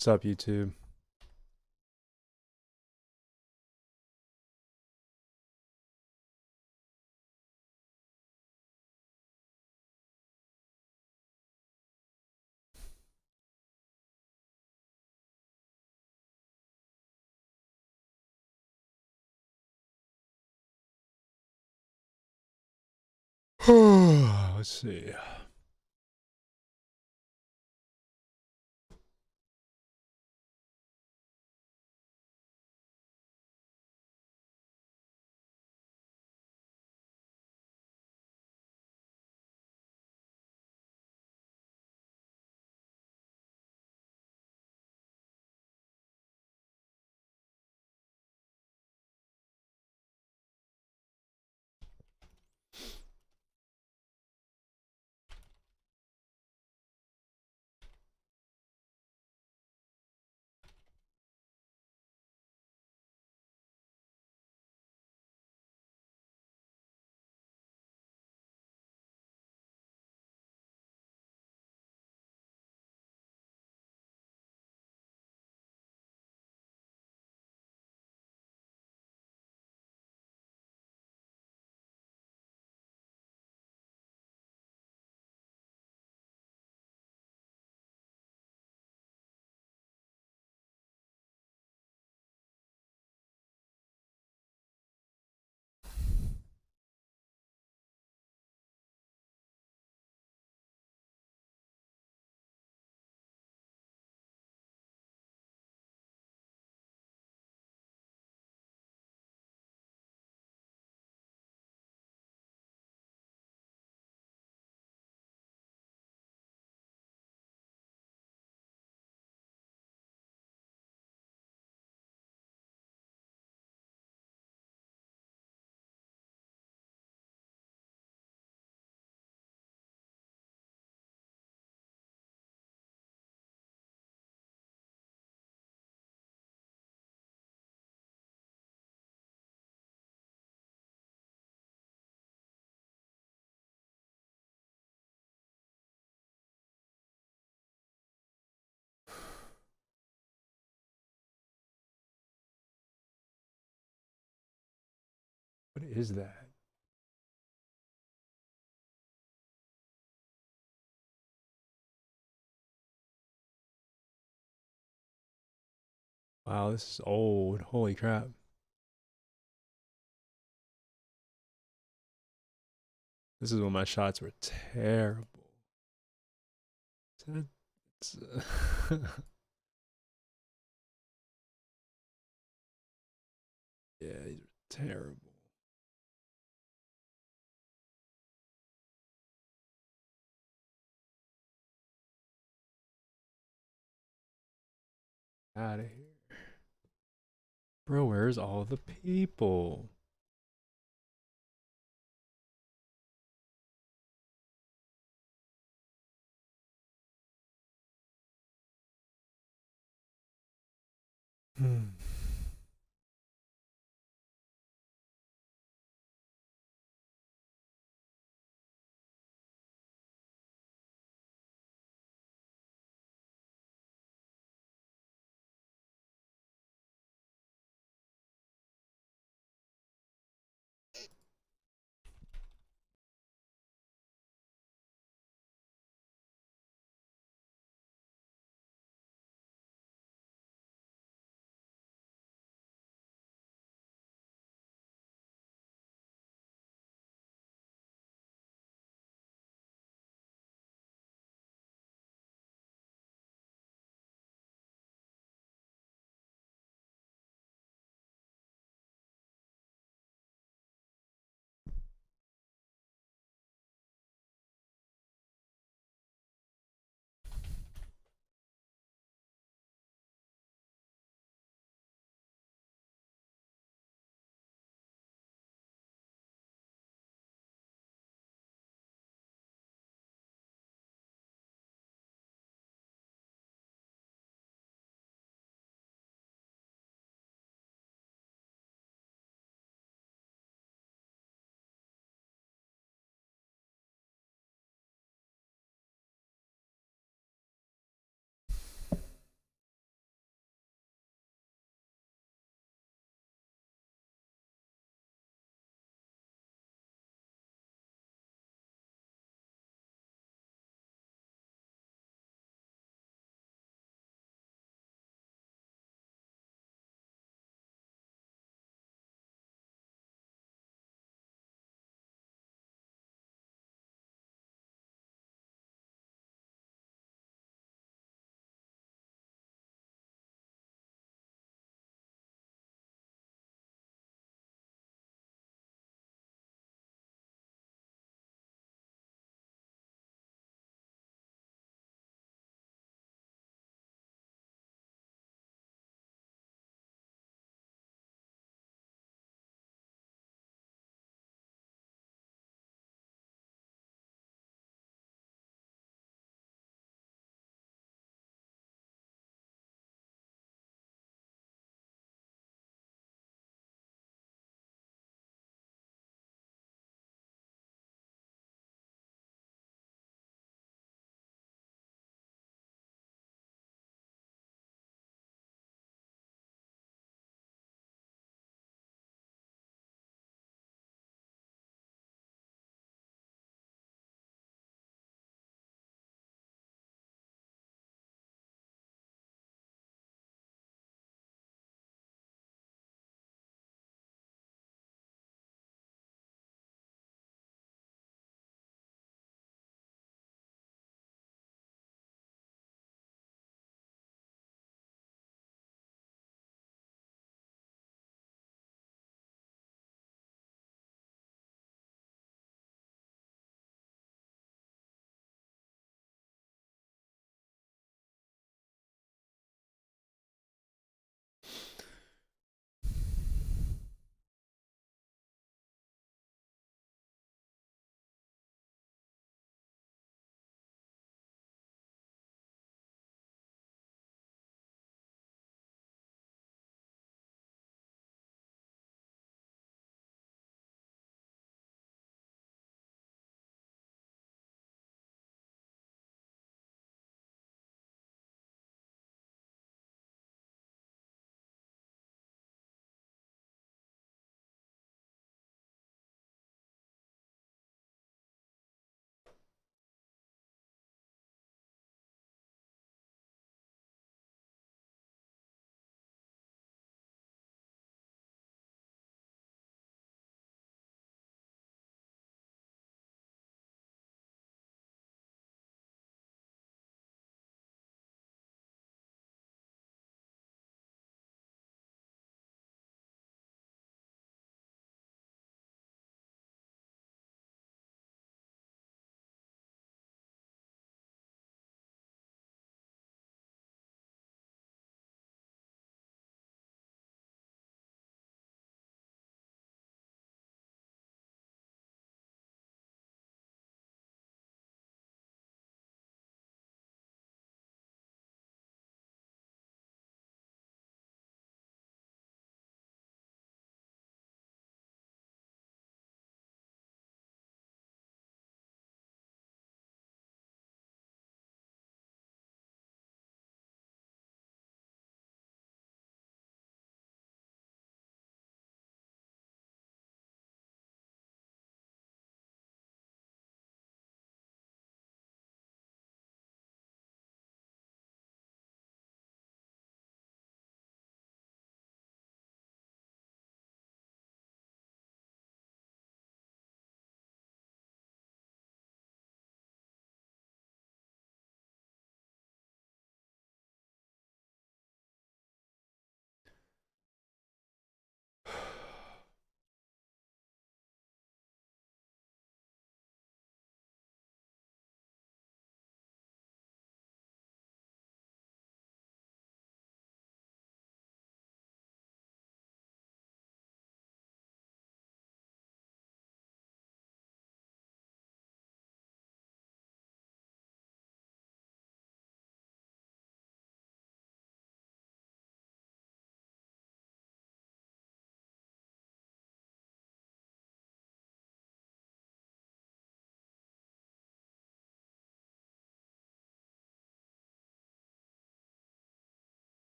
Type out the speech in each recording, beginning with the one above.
What's up, YouTube? Let's see. What is that? Wow, this is old. Holy crap. This is when my shots were terrible. It's, yeah, these are terrible. Out of here. Bro, where's all the people? Hmm.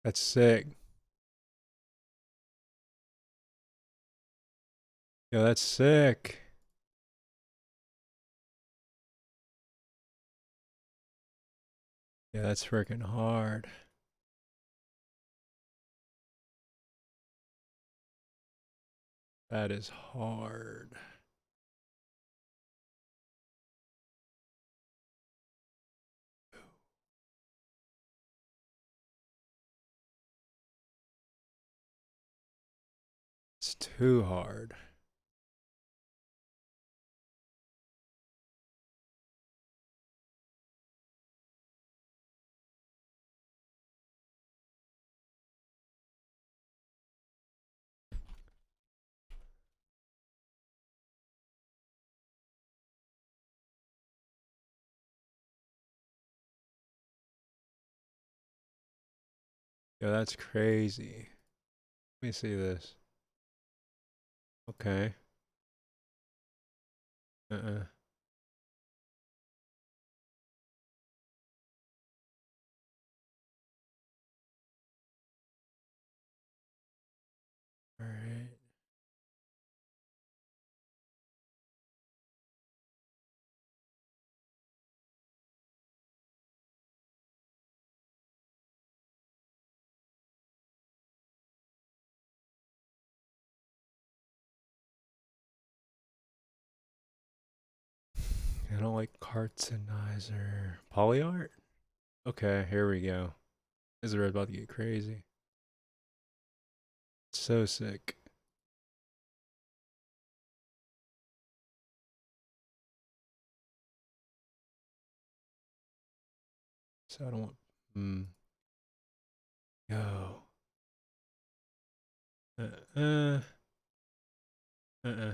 That's sick. Yo, that's sick. Yeah, that's freaking hard. That is hard. It's too hard. Yo, that's crazy. Let me see this. Okay. Uh-uh. All right. I don't like cartonizer. Polyart? Okay, here we go. This is about to get crazy. So sick. So I don't want. Yo. Uh. Uh.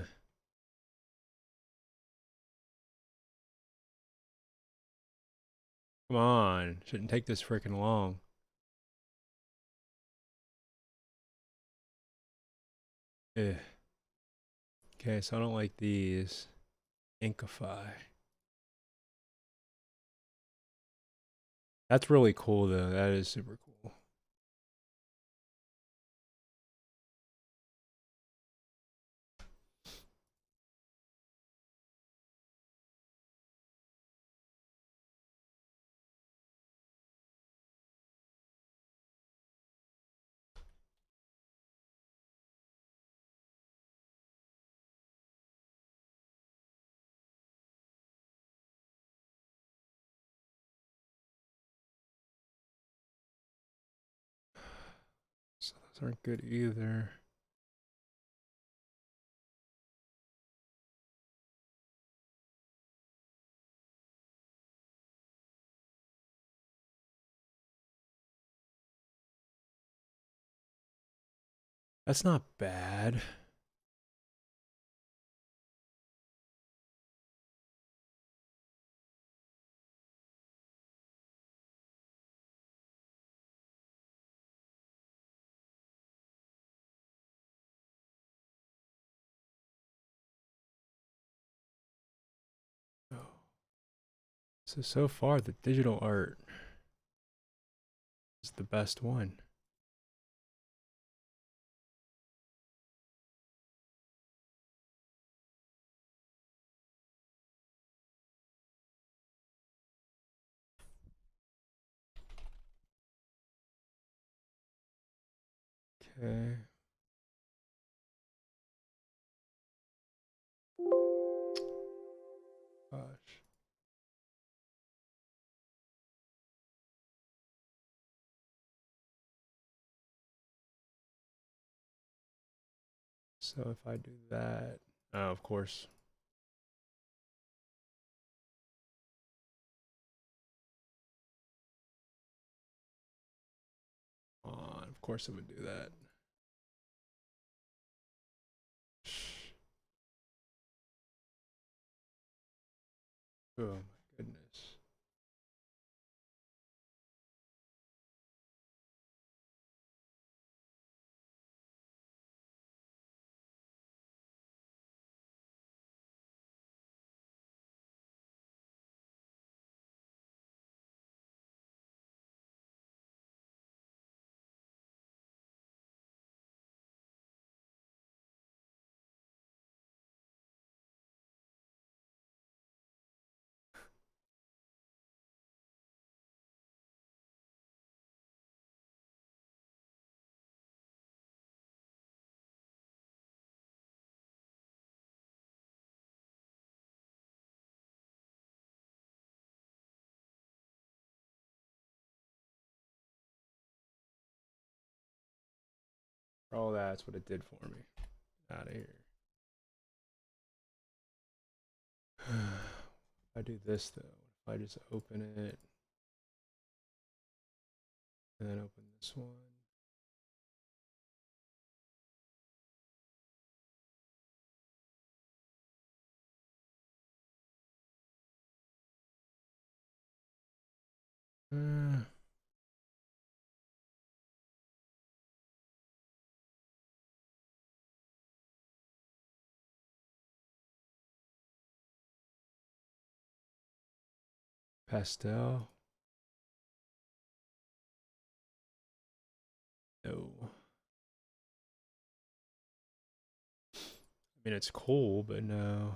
Come on. Shouldn't take this freaking long. Eh. Okay, so I don't like these. Inkify. That's really cool though. That is super cool. So those aren't good either. That's not bad. Oh. So far the digital art is the best one. Okay. Gosh. So if I do that, oh, of course. Of course it would do that. Oh my goodness. Oh, that's what it did for me. Out of here. If I do this though, if I just open it and then open this one. Pastel. No. I mean, it's cool, but no.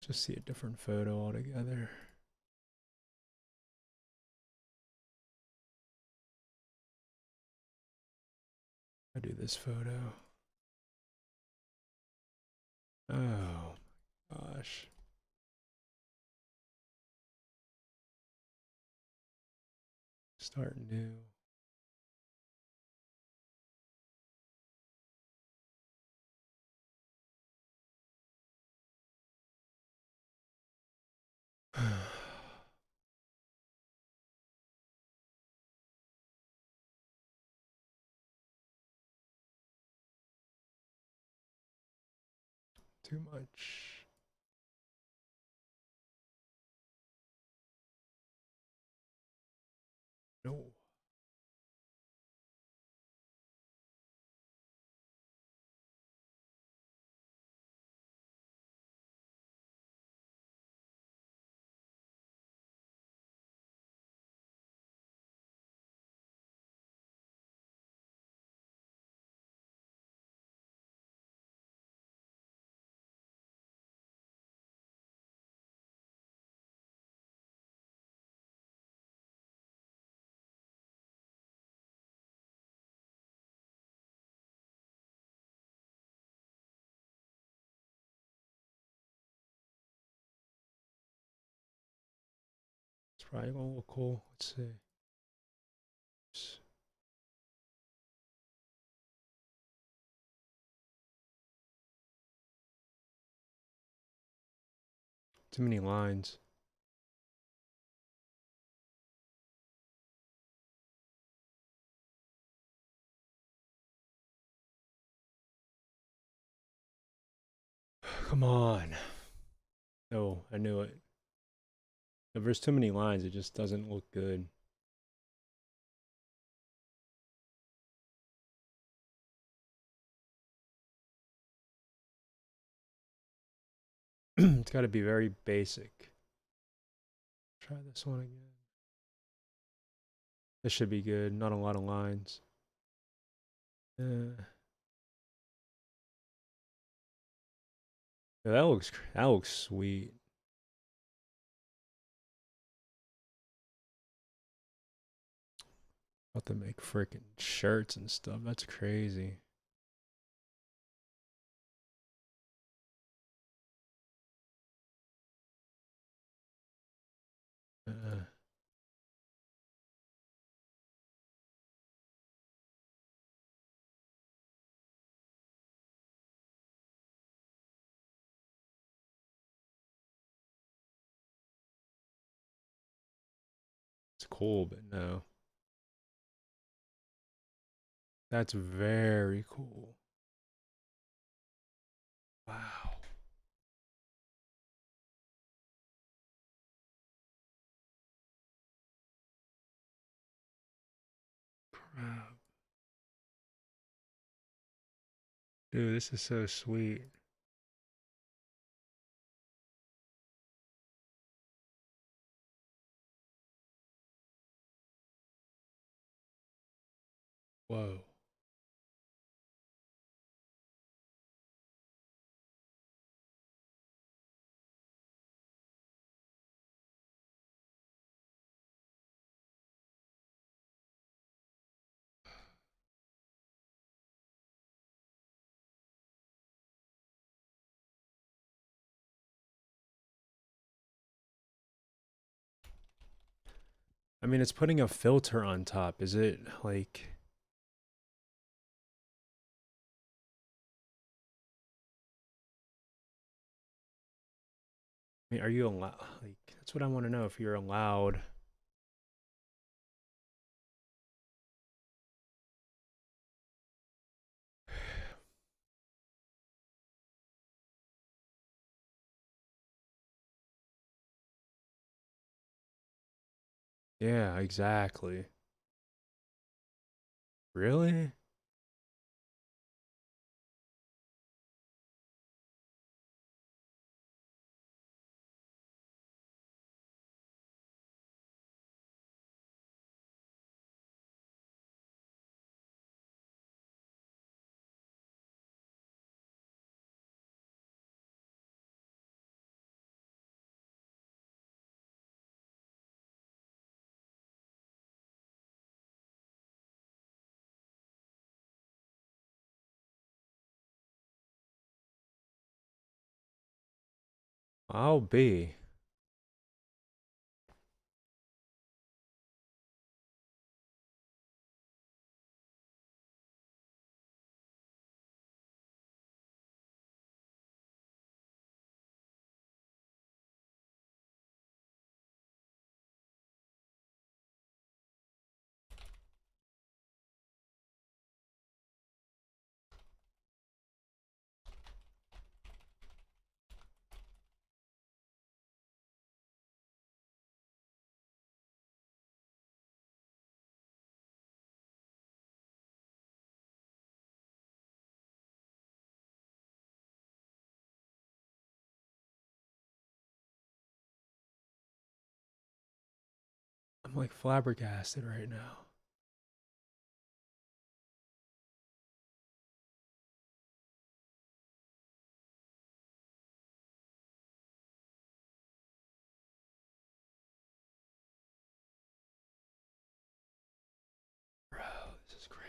Just see a different photo altogether. I do this photo. Oh gosh. Start new. Too much. No. It's probably gonna look cool. Let's see. Too many lines. Come on. No, I knew it. If there's too many lines, it just doesn't look good. It's got to be very basic. Try this one again. This should be good. Not a lot of lines. Yeah, that looks sweet. About to make freaking shirts and stuff. That's crazy. Uh, it's cool, but no. That's very cool. Wow. crap. Dude, this is so sweet. Whoa. I mean, it's putting a filter on top. Is it like... I mean, are you allowed? Like, that's what I want to know, if you're allowed. Yeah, exactly. Really? I'll be. I'm like flabbergasted right now. Bro, this is crazy.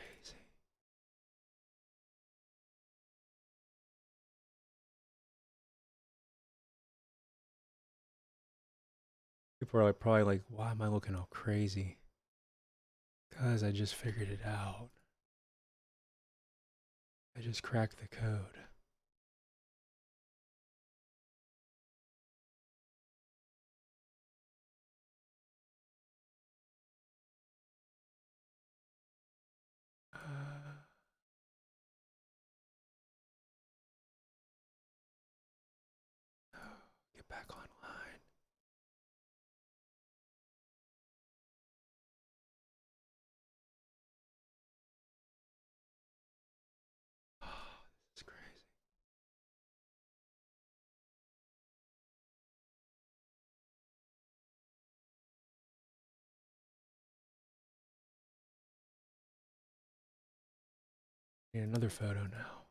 People are like probably like, why am I looking all crazy? Because I just figured it out. I just cracked the code. Get back online. Oh, this is crazy. Need another photo now.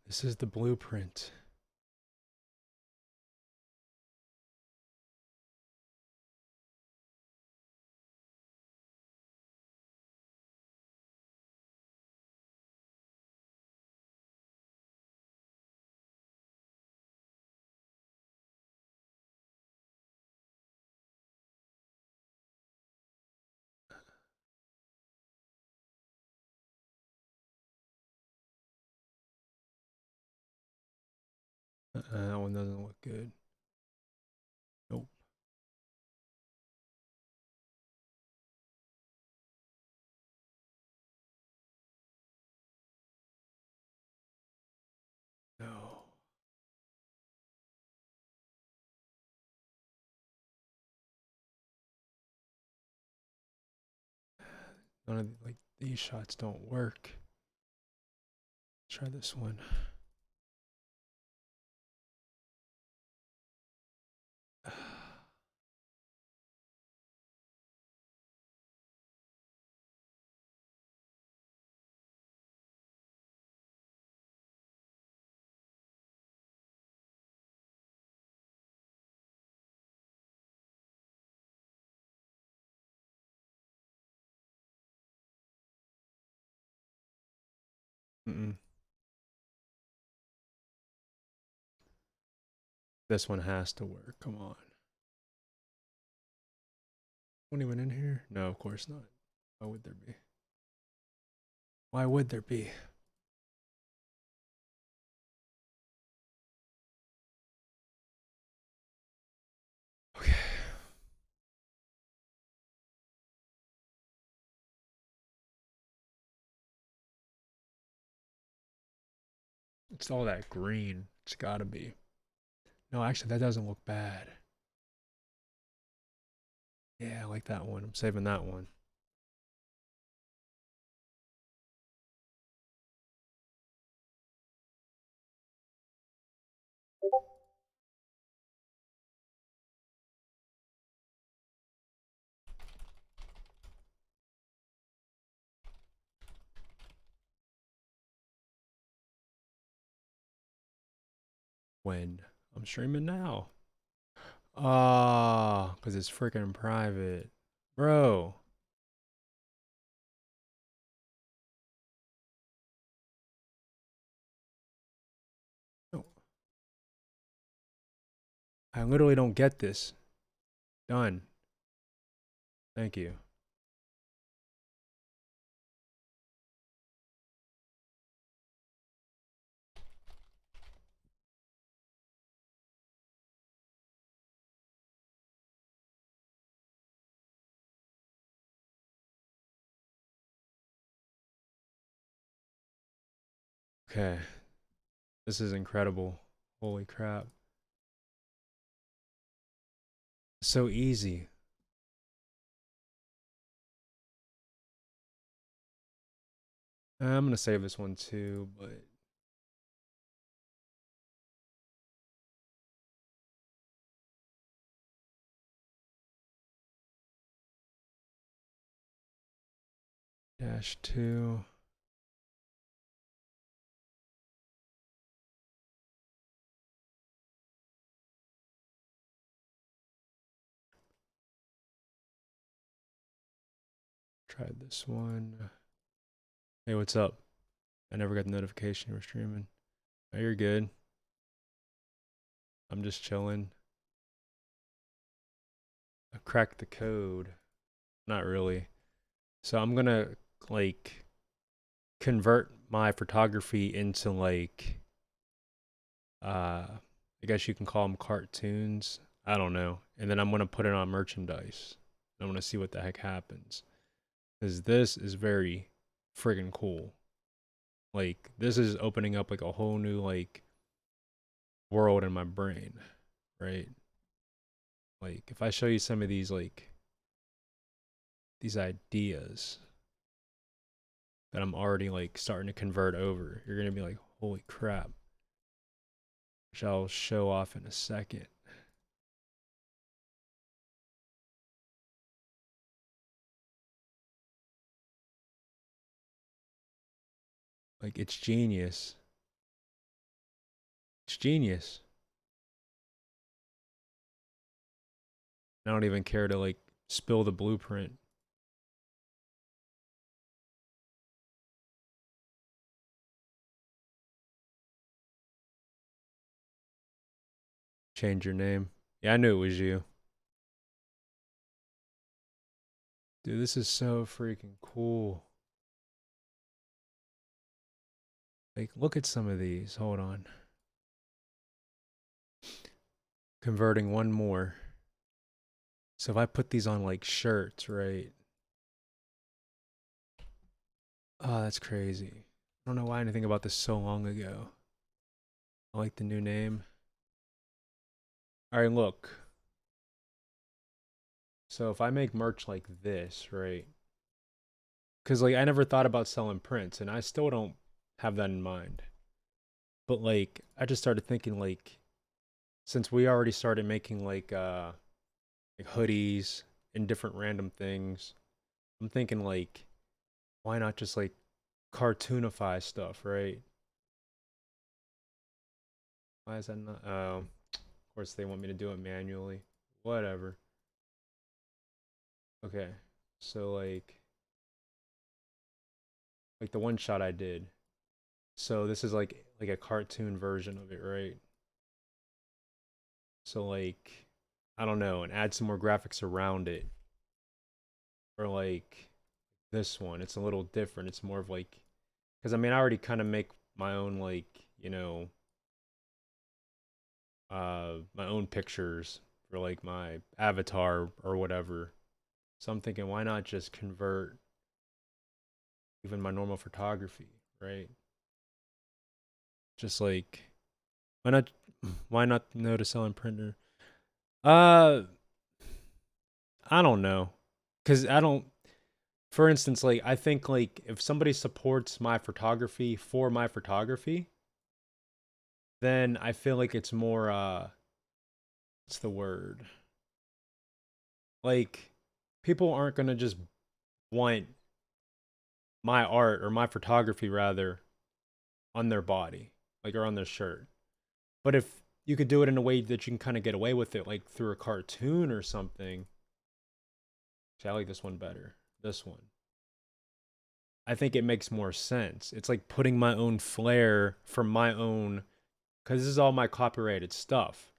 This is the blueprint. That one doesn't look good. Nope. No. None of like these shots don't work. Let's try this one. Mm-mm. This one has to work. Come on. Anyone in here? No, of course not. Why would there be? Why would there be? Okay. It's all that green. It's gotta be. No, actually, that doesn't look bad. Yeah, I like that one. I'm saving that one. When? I'm streaming now. Ah, because it's freaking private. Bro. No, I literally don't get this. Done. Thank you. Okay. This is incredible. Holy crap. So easy. I'm going to save this one too, but -2. Tried this one. Hey, what's up? I never got the notification you were streaming. Oh, you're good. I'm just chilling. I cracked the code. Not really. So I'm gonna like convert my photography into like I guess you can call them cartoons. I don't know. And then I'm gonna put it on merchandise. I'm gonna see what the heck happens. Cause this is very friggin' cool. Like this is opening up like a whole new like world in my brain, right? Like if I show you some of these like these ideas that I'm already like starting to convert over, you're gonna be like, holy crap. Which I'll show off in a second. Like it's genius. It's genius. I don't even care to like spill the blueprint. Change your name. Yeah, I knew it was you. Dude, this is so freaking cool. Like, look at some of these. Hold on. Converting one more. So if I put these on like shirts, right? Oh, that's crazy. I don't know why I didn't think about this so long ago. I like the new name. All right, look. So if I make merch like this, right? Cause like I never thought about selling prints, and I still don't have that in mind. But like I just started thinking like since we already started making like hoodies and different random things, I'm thinking like why not just like cartoonify stuff, right? Why is that not? Oh, of course they want me to do it manually. Whatever. Okay, so like the one shot I did. So this is like a cartoon version of it, right? So like I don't know, and add some more graphics around it. Or like this one, it's a little different. It's more of like because I mean I already kind of make my own like, my own pictures for like my avatar or whatever. So I'm thinking why not just convert even my normal photography, right? Just like why not why not no to selling printer? Uh I don't know. Cause I don't for instance, like I think like if somebody supports my photography for my photography, then I feel like it's more what's the word? Like people aren't gonna just want my art or my photography rather on their body, like or on their shirt. But if you could do it in a way that you can kind of get away with it, like through a cartoon or something. See, I like this one better. This one. I think it makes more sense. It's like putting my own flair from my own, because this is all my copyrighted stuff.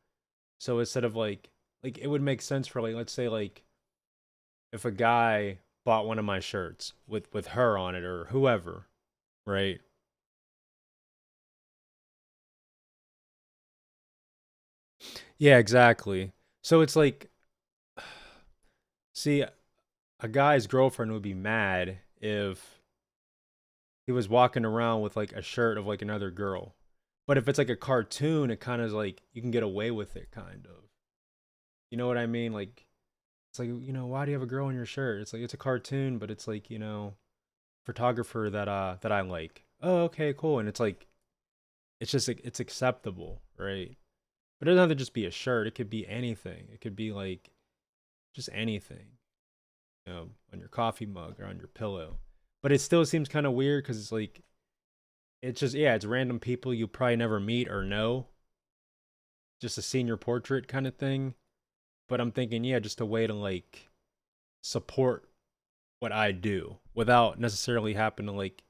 So instead of like it would make sense for like let's say like if a guy bought one of my shirts with her on it or whoever, right? Yeah, exactly. So it's like, see, a guy's girlfriend would be mad if he was walking around with like a shirt of like another girl. But if it's like a cartoon, it kind of is like you can get away with it, kind of. You know what I mean? Like it's like why do you have a girl in your shirt? It's like it's a cartoon, but it's like photographer that I like. Oh, okay, cool. And it's like it's just like it's acceptable, right? But it doesn't have to just be a shirt. It could be anything. It could be like just anything, on your coffee mug or on your pillow. But it still seems kind of weird because it's like it's just yeah, it's random people you probably never meet or know, just a senior portrait kind of thing. But I'm thinking, yeah, just a way to like support what I do without necessarily having to like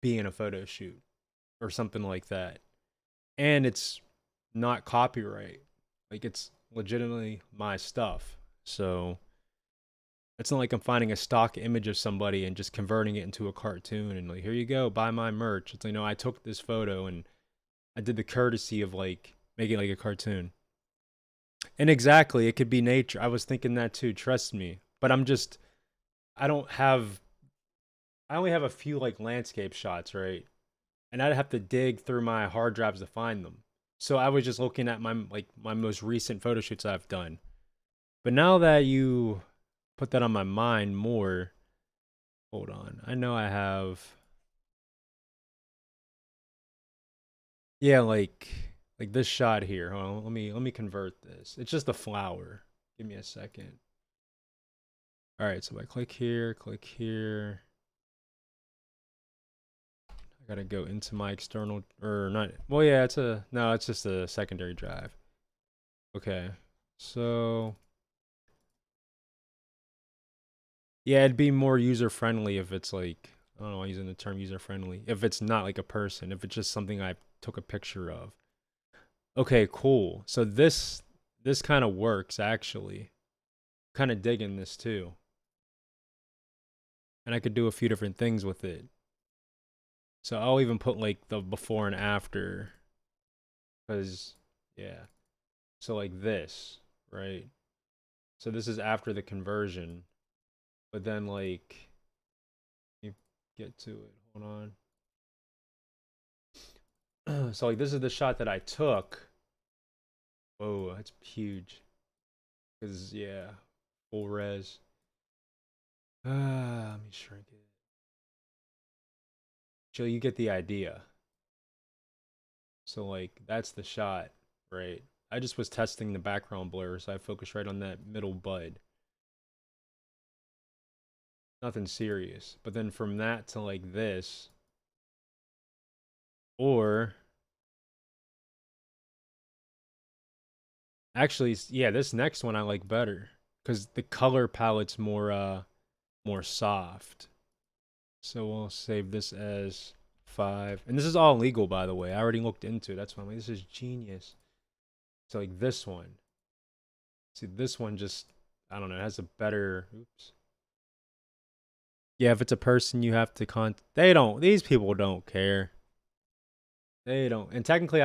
be in a photo shoot or something like that. And it's not copyright. Like it's legitimately my stuff. So it's not like I'm finding a stock image of somebody and just converting it into a cartoon and like, here you go, buy my merch. It's like, no, I took this photo and I did the courtesy of like making like a cartoon. And exactly, it could be nature. I was thinking that too, trust me. But I don't have, I only have a few like landscape shots, right? And I'd have to dig through my hard drives to find them. So I was just looking at my most recent photo shoots I've done. But now that you put that on my mind more, hold on. I know I have yeah, like this shot here. Hold on, let me convert this. It's just a flower. Give me a second. All right, so I click here. I gotta go into my external or not. Well, yeah, it's a no, it's just a secondary drive. Okay, so yeah, it'd be more user friendly if it's like I don't know, using the term user friendly. If it's not like a person, if it's just something I took a picture of. Okay, cool. So this kind of works actually. Kind of digging this too. And I could do a few different things with it. So I'll even put like the before and after cuz yeah. So like this, right? So this is after the conversion, but then like you get to it. Hold on. So like this is the shot that I took. Whoa, that's huge. Cuz yeah, full res. Let me shrink it. So you get the idea. So like that's the shot, right? I just was testing the background blur, so I focused right on that middle bud. Nothing serious. But then from that to like this, or actually, yeah, this next one I like better because the color palette's more soft. So we'll save this as 5. And this is all legal, by the way. I already looked into it. That's why I'm like, this is genius. So like this one. See, this one just, I don't know, it has a better, oops. Yeah, if it's a person you have to they don't, these people don't care. They don't. And technically,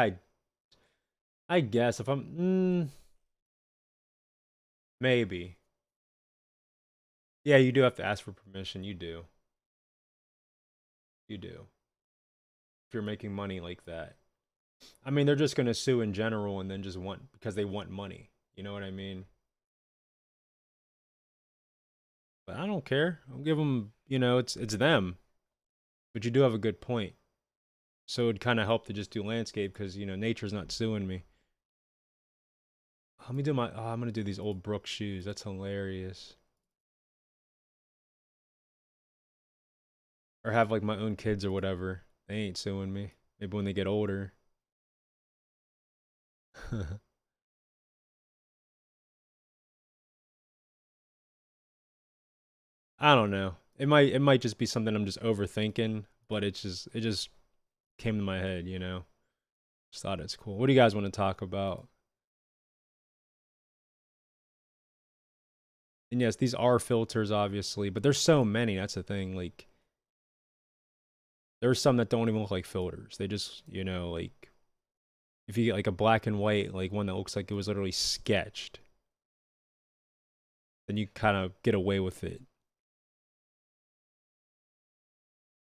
I guess if maybe. Yeah, you do have to ask for permission. You do. You do. If you're making money like that. I mean, they're just going to sue in general and then just want, because they want money. You know what I mean? But I don't care. I'll give them, it's them. But you do have a good point. So it'd kind of help to just do landscape because, nature's not suing me. Let me do I'm going to do these old Brooks shoes. That's hilarious. Or have like my own kids or whatever. They ain't suing me. Maybe when they get older. I don't know. It might just be something I'm just overthinking, but it just came to my head. Just thought it's cool. What do you guys want to talk about? And yes, these are filters obviously, but there's so many. That's the thing. Like there's some that don't even look like filters. They just, like if you get like a black and white, like one that looks like it was literally sketched, then you kind of get away with it.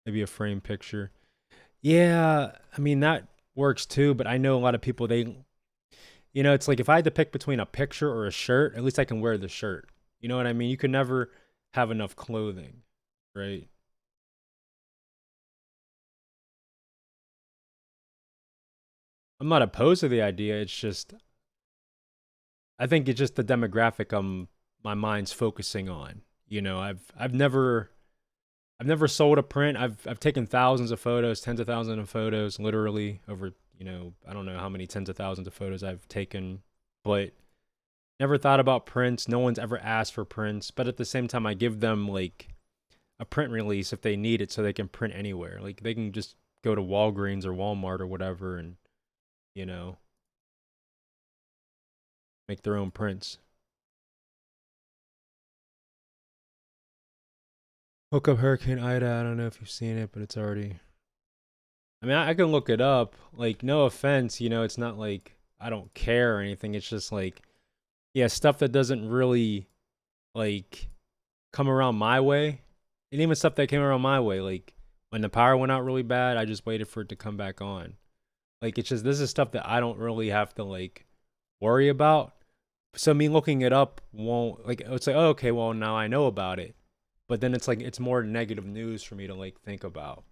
Maybe a frame picture. Yeah, I mean that works too, but I know a lot of people it's like if I had to pick between a picture or a shirt, at least I can wear the shirt. You know what I mean? You can never have enough clothing, right? I'm not opposed to the idea. It's just I think it's just the demographic my mind's focusing on. I've never sold a print. I've taken thousands of photos, tens of thousands of photos, literally over, I don't know how many tens of thousands of photos I've taken, but never thought about prints. No one's ever asked for prints, but at the same time I give them like a print release if they need it so they can print anywhere. Like they can just go to Walgreens or Walmart or whatever and, you know, make their own prints. Look up Hurricane Ida. I don't know if you've seen it, but it's already. I mean, I can look it up. Like, no offense, it's not like I don't care or anything. It's just like, yeah, stuff that doesn't really like come around my way, and even stuff that came around my way, like when the power went out really bad, I just waited for it to come back on. Like, it's just this is stuff that I don't really have to like worry about. So me looking it up won't like it's like, oh, okay, well now I know about it. But then it's like it's more negative news for me to like think about.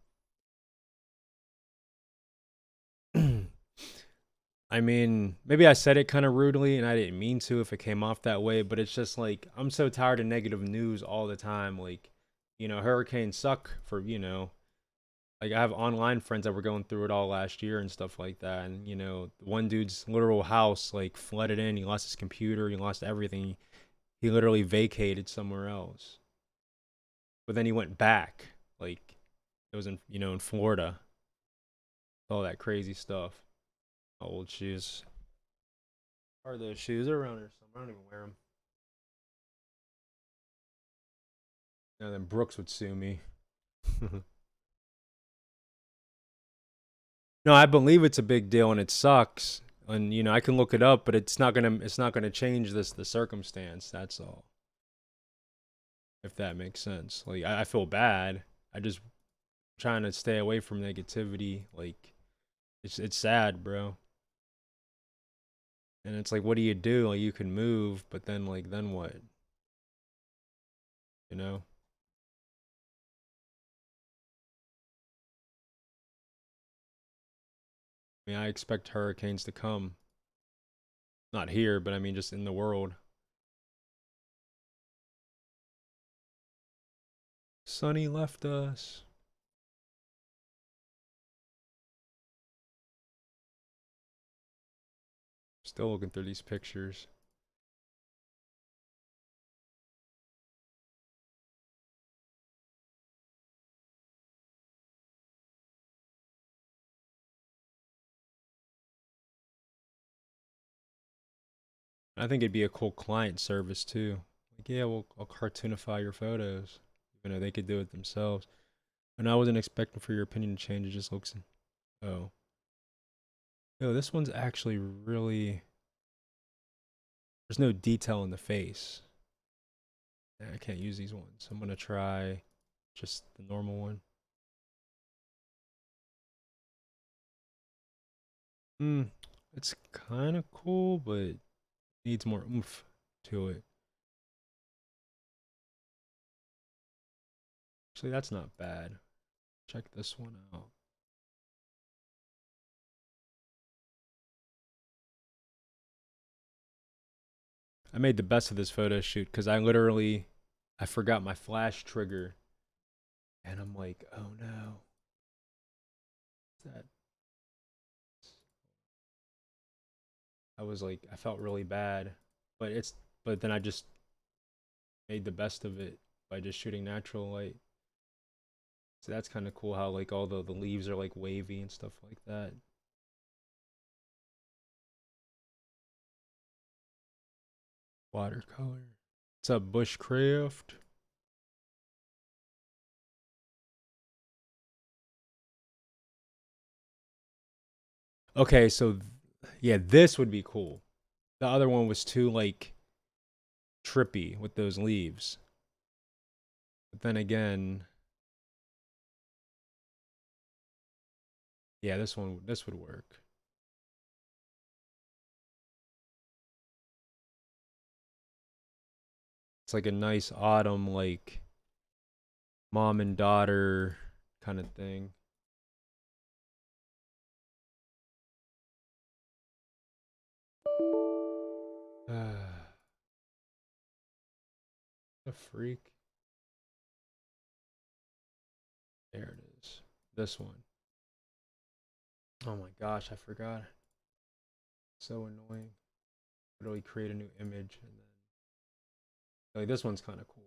I mean, maybe I said it kind of rudely and I didn't mean to if it came off that way, but it's just like I'm so tired of negative news all the time. Like, hurricanes suck for, like I have online friends that were going through it all last year and stuff like that. And, one dude's literal house like flooded in, he lost his computer, he lost everything. He literally vacated somewhere else. But then he went back. Like it was in Florida. All that crazy stuff. Old shoes. Are those shoes? They're around here somewhere. I don't even wear them. And then Brooks would sue me. No, I believe it's a big deal and it sucks. And I can look it up, but it's not gonna change the circumstance. That's all. If that makes sense. Like I feel bad. I just trying to stay away from negativity. Like it's sad, bro. And it's like, what do you do? Like you can move, but then what? You know? I mean, I expect hurricanes to come. Not here, but I mean just in the world. Sunny left us. Still looking through these pictures. I think it'd be a cool client service too. Like, yeah, I'll cartoonify your photos, even though they could do it themselves. And I wasn't expecting for your opinion to change. It just looks. Oh, yo, this one's actually really. There's no detail in the face. Yeah, I can't use these ones. I'm gonna try just the normal one. Hmm, it's kind of cool, but needs more oomph to it. Actually, that's not bad. Check this one out. I made the best of this photo shoot because I forgot my flash trigger, and I'm like, oh no, that I was like, I felt really bad, but but then I just made the best of it by just shooting natural light. So that's kind of cool how like all the leaves are like wavy and stuff like that. Watercolor. What's up, Bushcraft? Okay, so yeah, this would be cool. The other one was too like trippy with those leaves. But then again, yeah, this would work. It's like a nice autumn like mom and daughter kind of thing. A freak. There it is. This one. Oh my gosh, I forgot. So annoying. Literally create a new image and then like this one's kind of cool.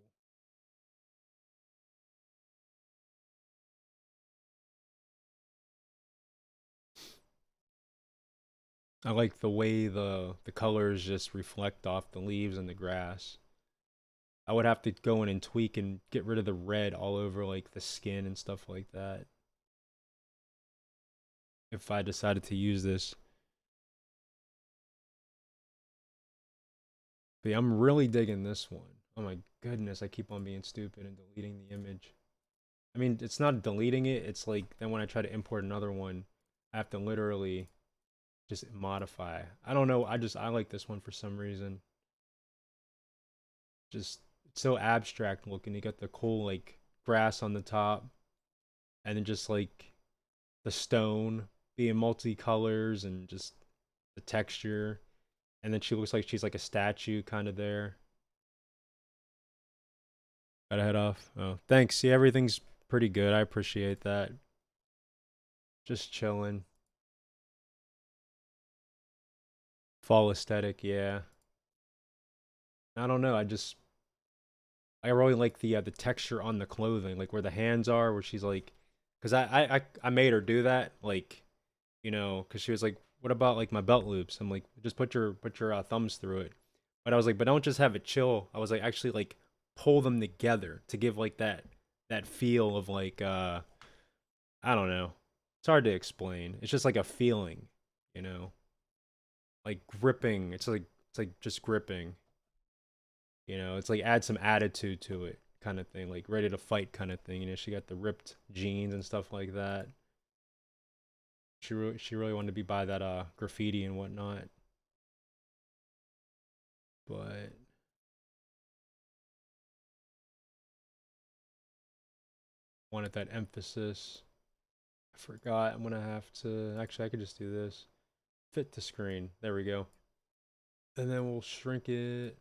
I like the way the colors just reflect off the leaves and the grass. I would have to go in and tweak and get rid of the red all over like the skin and stuff like that if I decided to use this. But yeah, I'm really digging this one. Oh my goodness, I keep on being stupid and deleting the image. I mean, it's not deleting it, it's like then when I try to import another one, I have to literally just modify. I don't know, I like this one for some reason. Just it's so abstract looking. You got the cool like grass on the top and then just like the stone being multicolors and just the texture. And then she looks like she's like a statue kind of there. Gotta head off. Oh, thanks. See, everything's pretty good. I appreciate that. Just chilling. Fall aesthetic, yeah. I don't know. I really like the texture on the clothing, like where the hands are, where she's like, because I made her do that, like, because she was like, what about like my belt loops? I'm like, just put your thumbs through it. But I was like, but don't just have it chill. I was like, actually like pull them together to give like that feel of like I don't know. It's hard to explain. It's just like a feeling, you know, like gripping. It's like just gripping. It's like add some attitude to it, kind of thing, like ready to fight, kind of thing. She got the ripped jeans and stuff like that. She really wanted to be by that graffiti and whatnot, but wanted that emphasis. Forgot. I'm gonna have to. Actually, I could just do this. Fit to screen. There we go. And then we'll shrink it.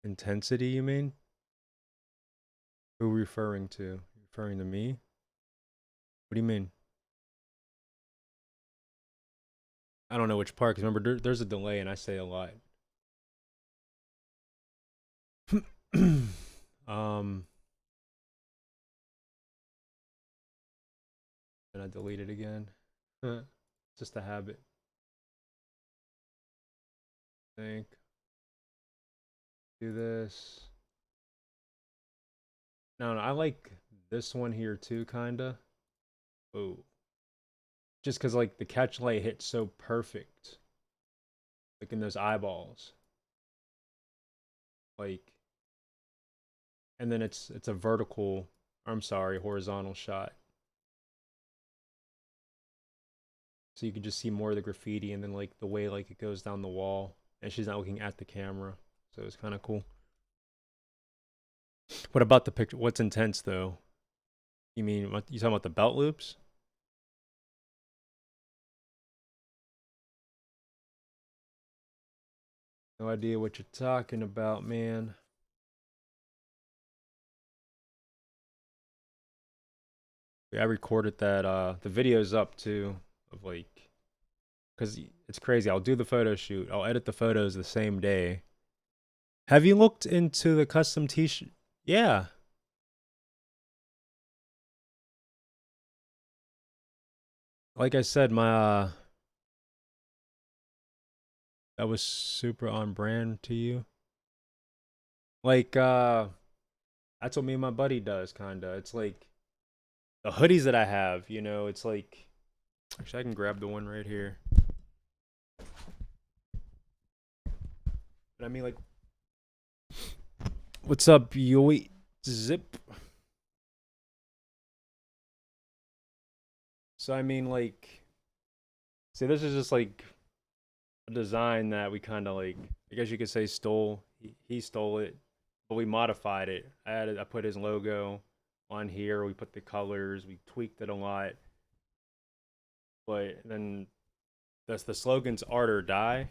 Intensity, you mean? Who are we referring to? Referring to me? What do you mean? I don't know which part, because remember, there's a delay and I say a lot. um, and I delete it again. Just a habit. Think. Do this. No, I like this one here too, kinda. Oh, just because like the catch light hits so perfect, like in those eyeballs, like, and then it's a vertical. I'm sorry, horizontal shot, so you can just see more of the graffiti, and then like the way like it goes down the wall, and she's not looking at the camera, so it's kind of cool. What about the picture? What's intense though? You mean what you talking about the belt loops? No idea what you're talking about, man. Yeah, I recorded that. The video's up too, of like, cause it's crazy. I'll do the photo shoot. I'll edit the photos the same day. Have you looked into the custom t-shirt? Yeah, like I said, my that was super on brand to you. Like that's what me and my buddy does, kinda. It's like the hoodies that I have. It's like actually I can grab the one right here. But I mean, like, what's up, Yoey? Zip. So I mean, like, see, this is just like a design that we kind of like. I guess you could say stole. He stole it, but we modified it. I put his logo on here. We put the colors. We tweaked it a lot. But then that's the slogan's art or die.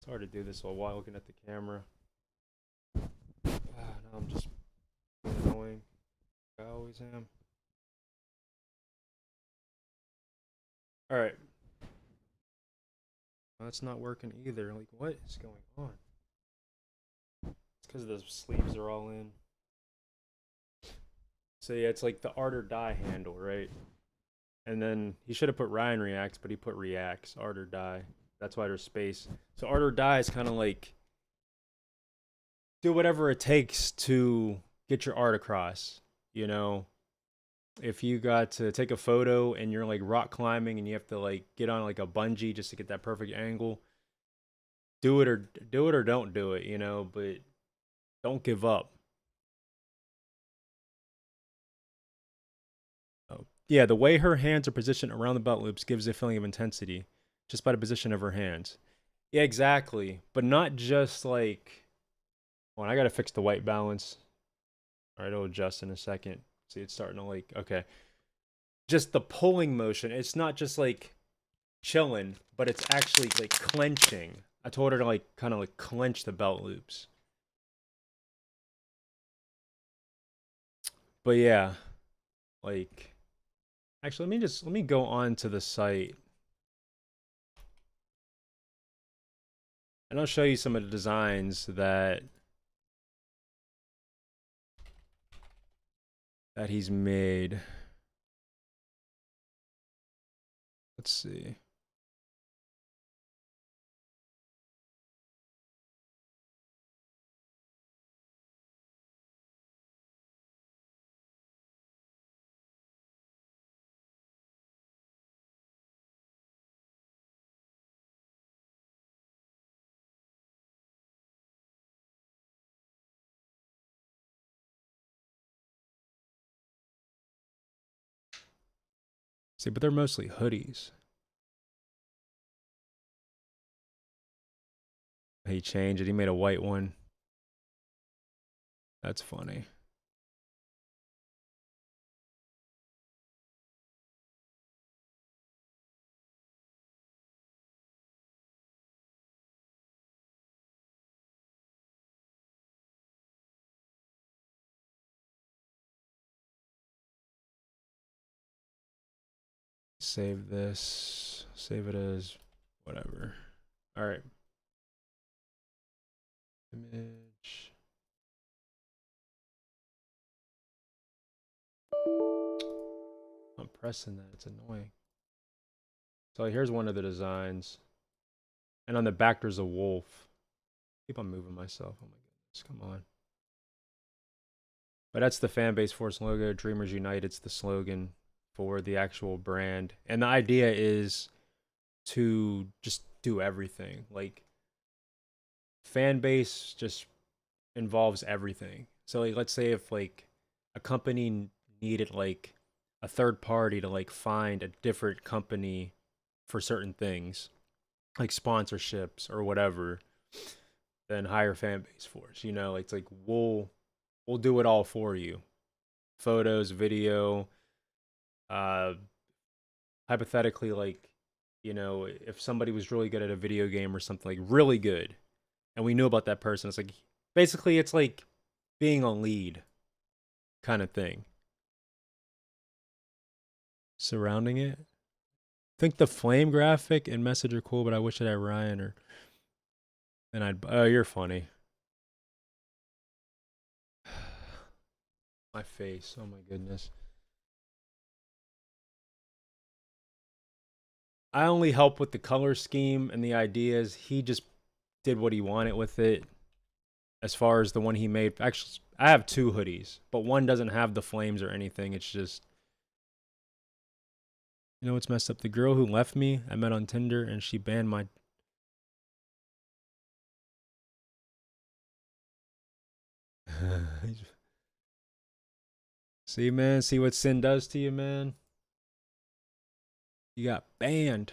It's hard to do this while looking at the camera. Now I'm just annoying. I always am. All right. Well, that's not working either. Like, what is going on? It's because the sleeves are all in. So yeah, it's like the art or die handle, right? And then he should have put RyanREAX, but he put Reacts, art or die. That's why there's space. So art or die is kind of like do whatever it takes to get your art across. You know, if you got to take a photo and you're like rock climbing and you have to like get on like a bungee just to get that perfect angle, do it or don't do it, but don't give up. Oh. Yeah, the way her hands are positioned around the belt loops gives a feeling of intensity just by the position of her hands. Yeah, exactly. But not just like, well, I got to fix the white balance. All right, it'll adjust in a second. See, it's starting to like, okay. Just the pulling motion. It's not just like chilling, but it's actually like clenching. I told her to like kind of like clench the belt loops. But yeah, like actually let me go on to the site and I'll show you some of the designs that he's made. Let's see. See, but they're mostly hoodies. He changed it. He made a white one. That's funny. Save this. Save it as whatever. All right. Image. I'm pressing that. It's annoying. So here's one of the designs. And on the back, there's a wolf. Keep on moving myself. Oh my goodness. Come on. But that's the Fanbase Force logo. Dreamers Unite. It's the slogan for the actual brand. And the idea is to just do everything. Like, fan base just involves everything. So like, let's say if like a company needed like a third party to like find a different company for certain things, like sponsorships or whatever, then hire Fanbase Force. You know, it's like we'll do it all for you. Photos, video, hypothetically, like, you know, if somebody was really good at a video game or something, like really good, and we knew about that person, it's like basically it's like being a lead kind of thing. Surrounding it. I think the flame graphic and message are cool, but I wish it had Ryan or then I'd oh, you're funny. My face. Oh my goodness. I only help with the color scheme and the ideas. He just did what he wanted with it. As far as the one he made, actually, I have two hoodies, but one doesn't have the flames or anything. It's just, you know what's messed up? The girl who left me, I met on Tinder, and she banned my. See, man, see what sin does to you, man. You got banned.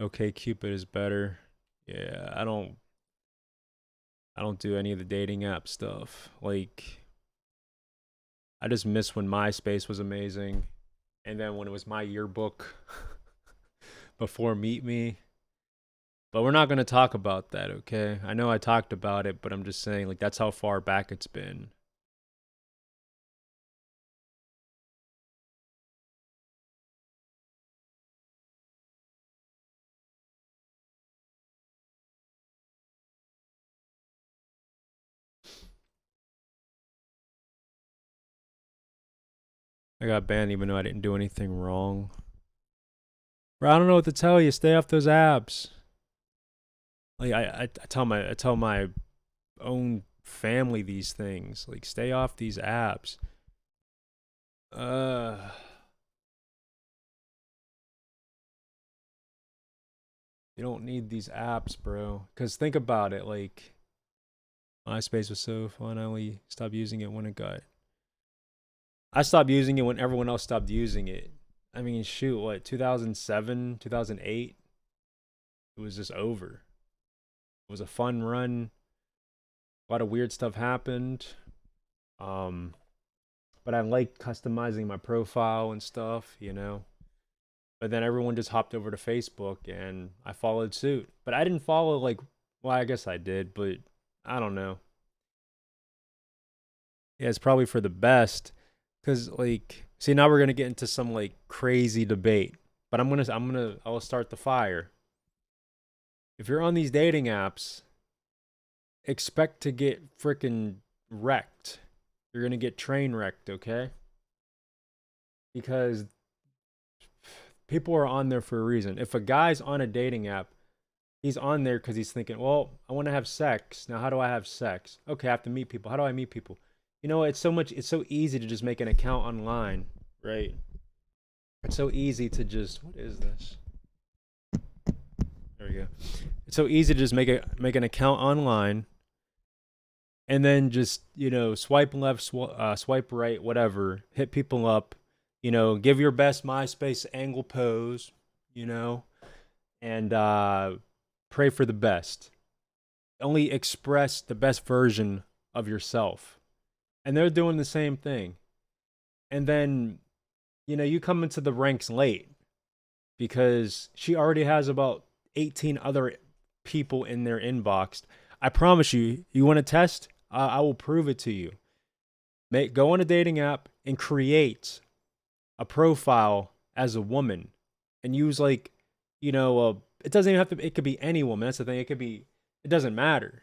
Okay, Cupid is better. Yeah, I don't do any of the dating app stuff. Like, I just miss when MySpace was amazing. And then when it was my yearbook before Meet Me. But we're not going to talk about that, okay? I know I talked about it, but I'm just saying, like, that's how far back it's been. I got banned even though I didn't do anything wrong. Bro, I don't know what to tell you. Stay off those apps. Like, I tell my own family these things. Like, stay off these apps. Uh, you don't need these apps, bro. Cause think about it. Like, MySpace was so fun. I only stopped using it when it got. I stopped using it when everyone else stopped using it. I mean, shoot, what, 2007, 2008? It was just over. It was a fun run. A lot of weird stuff happened. Um, but I like customizing my profile and stuff, you know. But then everyone just hopped over to Facebook and I followed suit. But I didn't follow like, well, I guess I did, but I don't know. Yeah, it's probably for the best cuz like see now we're going to get into some like crazy debate. But I'll start the fire. If you're on these dating apps, expect to get freaking wrecked. You're going to get train wrecked, okay? because people are on there for a reason. If a guy's on a dating app, he's on there because he's thinking, well, I want to have sex. Now, how do I have sex? Okay, I have to meet people. How do I meet people? You know, it's so easy to just make an account online, right? It's so easy to just, what is this? There we go. It's so easy to just make an account online and then just, you know, swipe left, swipe right, whatever, hit people up, you know, give your best MySpace angle pose, you know, and pray for the best. Only express the best version of yourself. And they're doing the same thing. And then, you know, you come into the ranks late because she already has about 18 other people in their inbox. I promise you, you want to test? I will prove it to you. Go on a dating app and create a profile as a woman and use like, you know, it doesn't even have to, it could be any woman. That's the thing. It doesn't matter.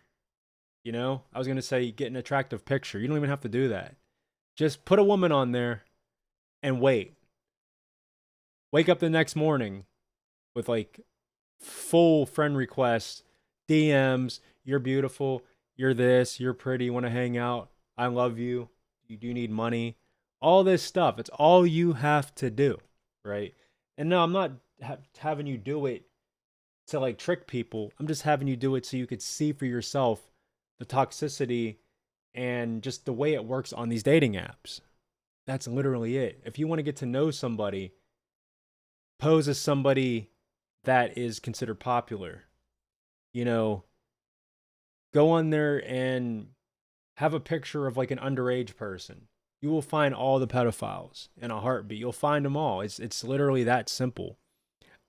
You know, I was going to say get an attractive picture. You don't even have to do that. Just put a woman on there and wait. Wake up the next morning with like full friend requests, DMs, you're beautiful, you're this, you're pretty, want to hang out, I love you, you do need money, all this stuff. It's all you have to do, right? And no, I'm not having you do it to like trick people. I'm just having you do it so you could see for yourself the toxicity and just the way it works on these dating apps. That's literally it. If you want to get to know somebody, pose as somebody that is considered popular. You know, go on there and have a picture of like an underage person. You will find all the pedophiles in a heartbeat. You'll find them all. It's literally that simple.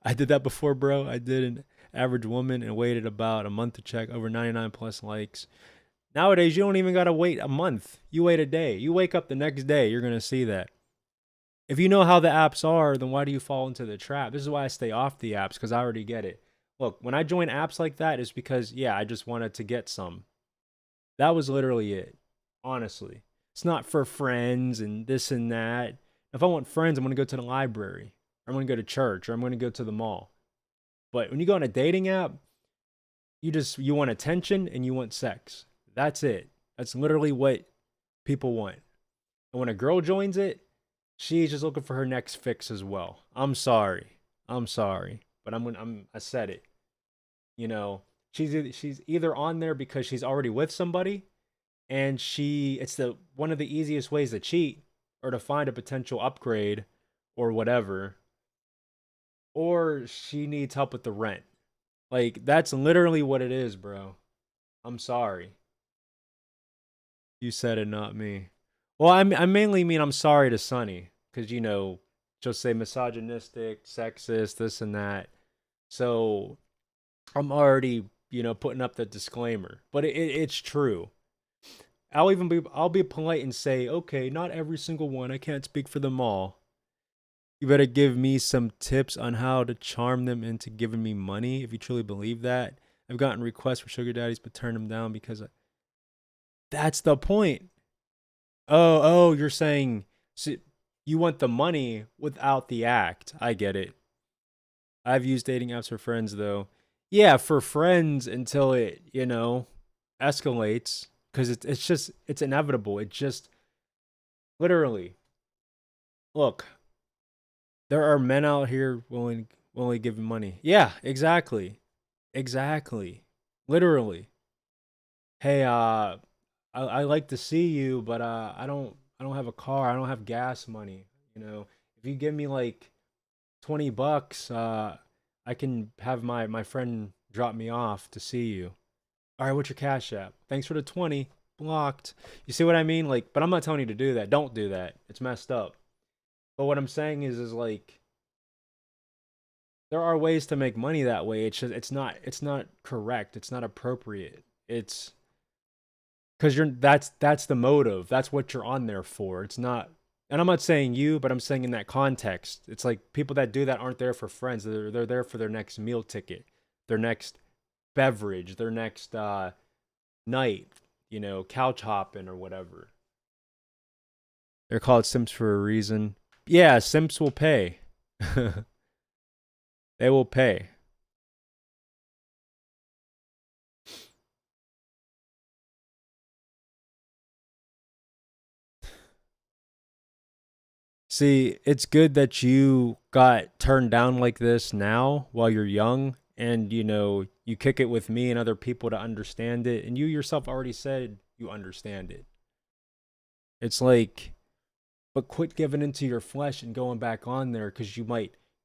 I did that before, bro. I did an average woman and waited about a month to check, over 99 plus likes. Nowadays, you don't even got to wait a month. You wait a day. You wake up the next day, you're going to see that. If you know how the apps are, then why do you fall into the trap? This is why I stay off the apps, because I already get it. Look, when I join apps like that, it's because, yeah, I just wanted to get some. That was literally it, honestly. It's not for friends and this and that. If I want friends, I'm going to go to the library, or I'm going to go to church, or I'm going to go to the mall. But when you go on a dating app, you want attention and you want sex. That's it. That's literally what people want. And when a girl joins it, she's just looking for her next fix as well. I'm sorry, but I said it. You know, she's either on there because she's already with somebody, and it's the one of the easiest ways to cheat or to find a potential upgrade or whatever, or she needs help with the rent. Like that's literally what it is, bro. I'm sorry. You said it, not me. Well, I mainly mean I'm sorry to Sunny because you know, just say misogynistic, sexist, this and that. So I'm already, you know, putting up the disclaimer, but it's true. I'll be polite and say, okay, not every single one. I can't speak for them all. You better give me some tips on how to charm them into giving me money if you truly believe that. I've gotten requests for sugar daddies, but turned them down because that's the point. Oh, you're saying so you want the money without the act. I get it. I've used dating apps for friends though. Yeah, for friends until it, you know, escalates because it's inevitable. It just literally look, there are men out here willing to give money. Yeah, exactly. Exactly. Literally. Hey, I like to see you, but I don't have a car. I don't have gas money. You know, if you give me like $20, I can have my friend drop me off to see you. All right, what's your cash app? Thanks for the 20. Blocked. You see what I mean? Like, but I'm not telling you to do that. Don't do that. It's messed up. But what I'm saying is like there are ways to make money that way. It's not correct. It's not appropriate. It's because that's the motive. That's what you're on there for. It's not, and I'm not saying you, but I'm saying in that context. It's like people that do that aren't there for friends. They're there for their next meal ticket, their next beverage, their next night, you know, couch hopping or whatever. They're called Sims for a reason. Yeah, simps will pay. They will pay. See, it's good that you got turned down like this now while you're young and you kick it with me and other people to understand it, and you yourself already said you understand it. It's like, but quit giving into your flesh and going back on there because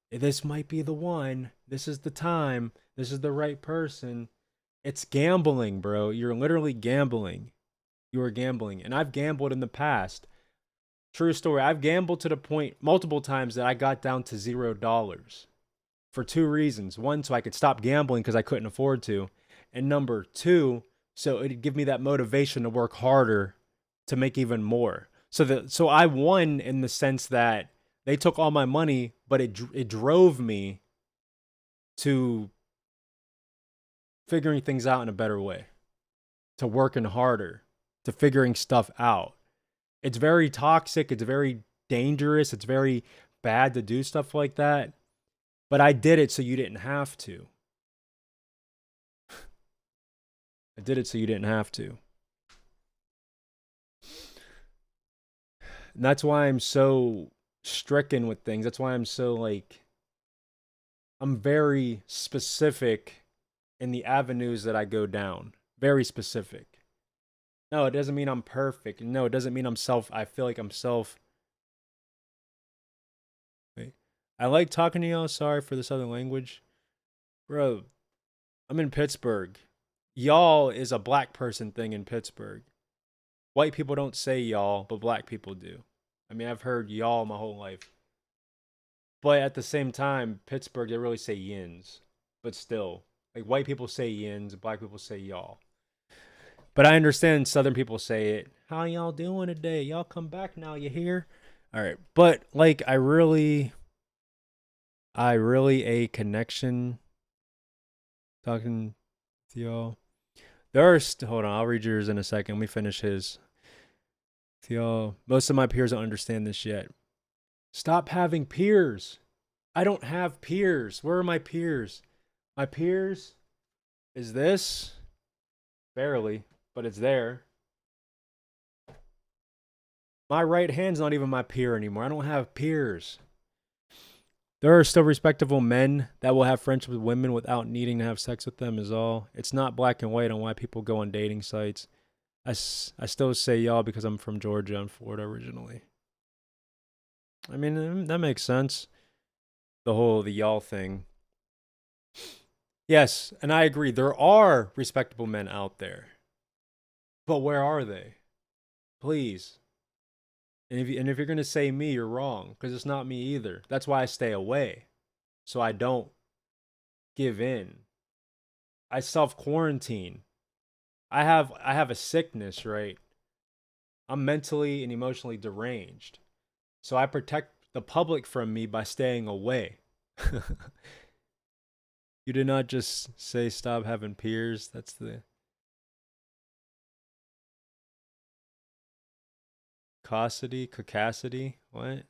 this might be the one. This is the time. This is the right person. It's gambling, bro. You're literally gambling. You are gambling. And I've gambled in the past. True story. I've gambled to the point multiple times that I got down to $0 for two reasons. One, so I could stop gambling because I couldn't afford to. And number two, so it'd give me that motivation to work harder to make even more. So I won in the sense that they took all my money, but it drove me to figuring things out in a better way, to working harder, to figuring stuff out. It's very toxic, it's very dangerous, it's very bad to do stuff like that. But I did it so you didn't have to. I did it so you didn't have to. And that's why I'm so stricken with things. That's why I'm so I'm very specific in the avenues that I go down. Very specific. No, it doesn't mean I'm perfect. No, it doesn't mean I feel like I'm self. Wait. I like talking to y'all. Sorry for this other language. Bro, I'm in Pittsburgh. Y'all is a black person thing in Pittsburgh. White people don't say y'all, but black people do. I mean, I've heard y'all my whole life. But at the same time, Pittsburgh, they really say yins. But still, like white people say yins, black people say y'all. But I understand Southern people say it. How y'all doing today? Y'all come back now, you hear? All right. But I really a connection talking with y'all. Hold on, I'll read yours in a second. Let me finish his. Y'all, most of my peers don't understand this yet. Stop having peers. I don't have peers. Where are my peers? My peers is this. Barely, but it's there. My right hand's not even my peer anymore. I don't have peers. There are still respectable men that will have friendships with women without needing to have sex with them is all. It's not black and white on why people go on dating sites. I still say y'all because I'm from Georgia and Florida originally. I mean, that makes sense. The y'all thing. Yes, and I agree. There are respectable men out there. But where are they? Please. And if you're going to say me, you're wrong because it's not me either. That's why I stay away. So I don't give in. I self-quarantine. I have a sickness, right? I'm mentally and emotionally deranged. So I protect the public from me by staying away. You did not just say stop having peers. That's the caucasity. What?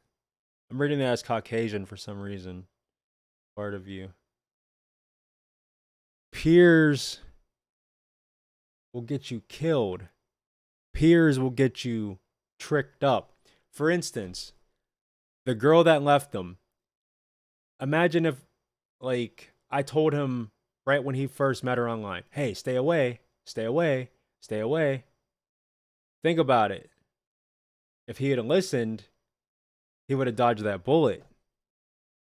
I'm reading that as Caucasian for some reason. Part of you. Peers will get you killed. Peers will get you tricked up. For instance, the girl that left them. Imagine if, I told him right when he first met her online, hey, stay away, stay away, stay away. Think about it. If he had listened, he would have dodged that bullet.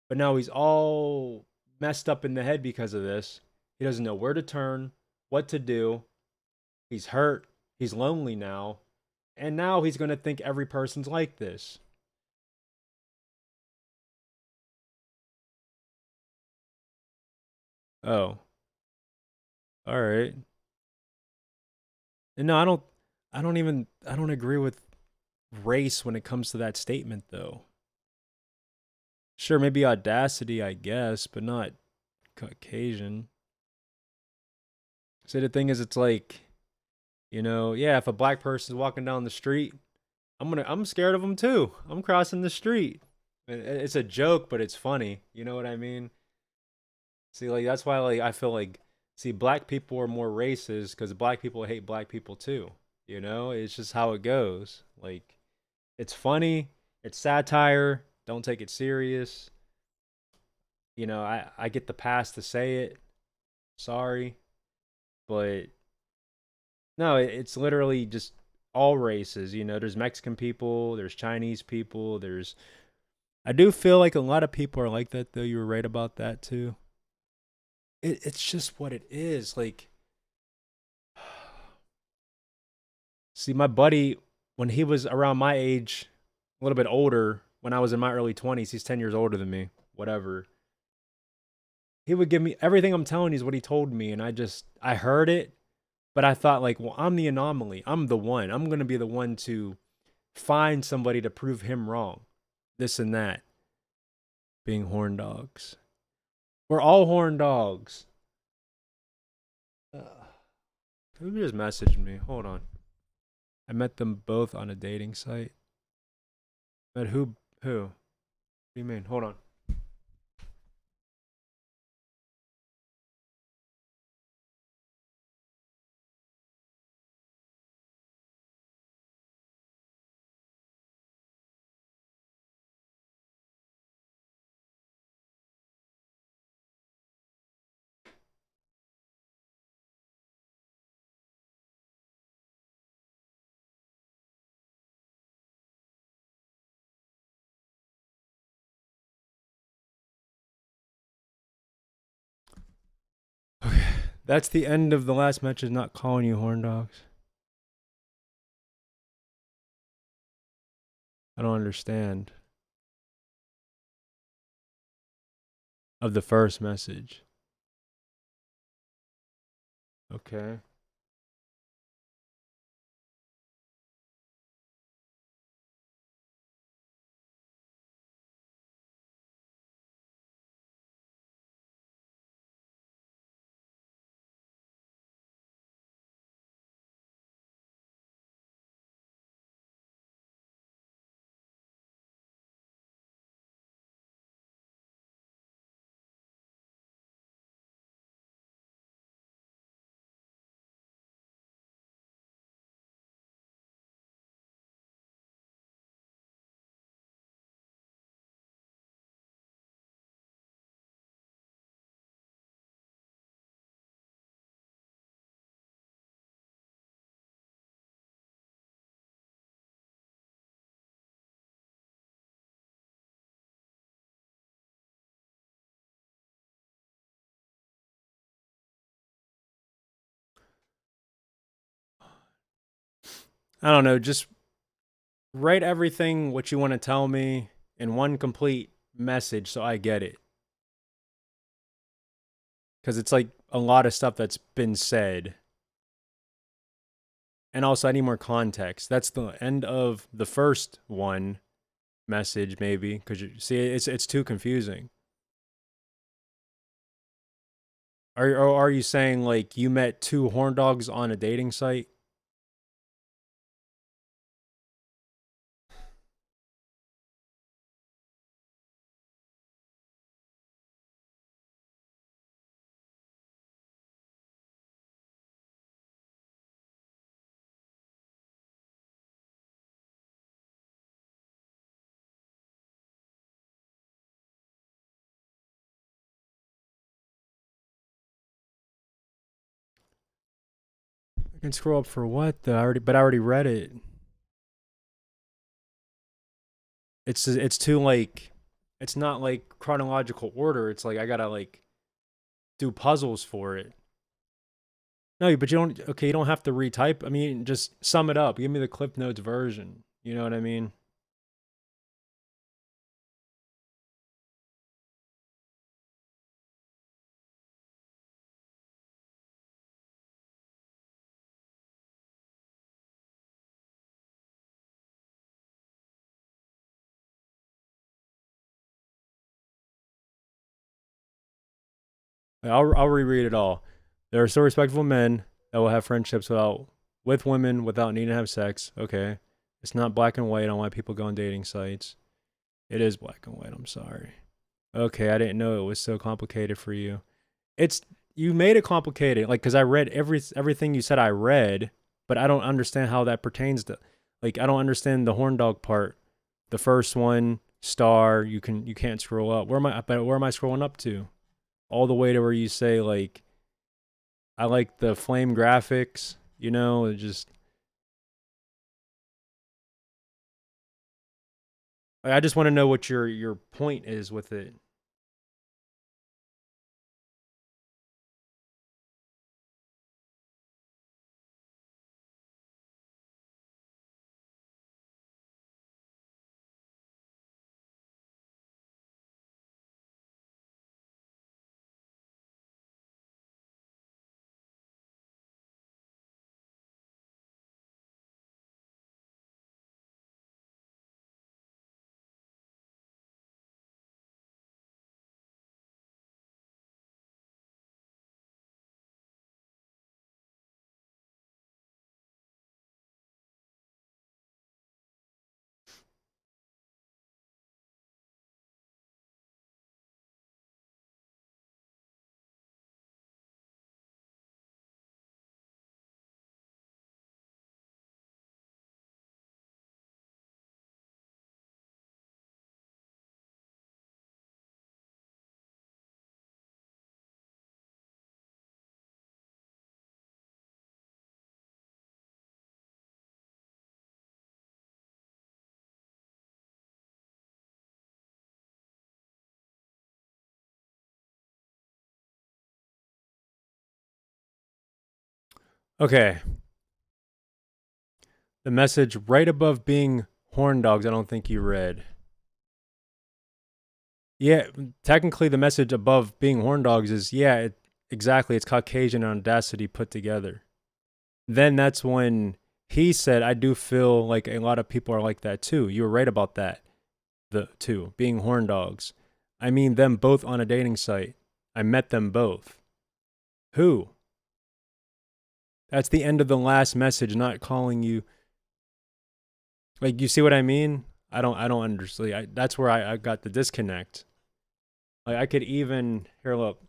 But now he's all messed up in the head because of this. He doesn't know where to turn, what to do. He's hurt. He's lonely now. And now he's going to think every person's like this. Oh. All right. And no, I don't agree with race when it comes to that statement though. Sure, maybe audacity, I guess, but not Caucasian. So the thing is, it's yeah, if a black person's walking down the street, I'm scared of them too. I'm crossing the street. It's a joke, but it's funny. You know what I mean? See, like that's why like I feel like see black people are more racist because black people hate black people too. You know, it's just how it goes. Like it's funny, it's satire. Don't take it serious. You know, I get the pass to say it. Sorry, but no, it's literally just all races. You know, there's Mexican people, there's Chinese people, there's. I do feel like a lot of people are like that though. You were right about that too. It's just what it is. Like, see, my buddy when he was around my age, a little bit older, when I was in my early 20s, he's 10 years older than me. Whatever. He would give me everything I'm telling you is what he told me, and I heard it, but I thought like, well, I'm the anomaly. I'm the one. I'm gonna be the one to find somebody to prove him wrong. This and that. Being horn dogs. We're all horn dogs. Who just messaged me? Hold on. I met them both on a dating site. Met who? Who? What do you mean? Hold on. Okay. That's the end of the last message. Not calling you horn dogs. I don't understand. Of the first message. Okay. I don't know. Just write everything what you want to tell me in one complete message so I get it. Because it's like a lot of stuff that's been said. And also, I need more context. That's the end of the first one message, maybe. Because you see, it's too confusing. Are you saying like you met two horn dogs on a dating site? I can scroll up for what? But I already read it. It's too like, it's not like chronological order. It's like I gotta like do puzzles for it. No, but you don't. Okay, you don't have to retype. I mean, just sum it up. Give me the Clip Notes version. You know what I mean? I'll reread it all. There are still respectful men that will have friendships with women without needing to have sex. Okay, it's not black and white on why people go on dating sites. It is black and white. I'm sorry. Okay, I didn't know it was so complicated for you. It's you made it complicated, like because I read everything you said. I read, but I don't understand how that pertains to. Like I don't understand the horn dog part. The first one star. You can't scroll up. Where am I scrolling up to? All the way to where you say like I like the flame graphics. You know, it just I just want to know what your point is with it. Okay, the message right above being horn dogs. I don't think you read. Yeah, technically the message above being horn dogs is exactly. It's Caucasian Audacity put together. Then that's when he said, "I do feel like a lot of people are like that too." You were right about that. The two being horn dogs. I mean them both on a dating site. I met them both. Who? That's the end of the last message. Not calling you. Like you see what I mean? I don't understand. That's where I got the disconnect. Like I could even here look.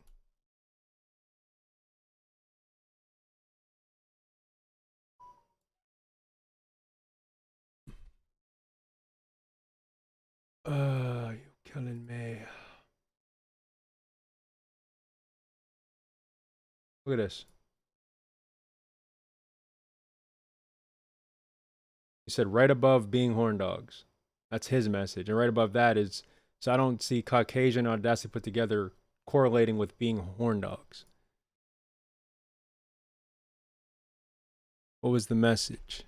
You killing me. Look at this. He said right above being horn dogs. That's his message. And right above that is so I don't see Caucasian Audacity put together correlating with being horn dogs. What was the message?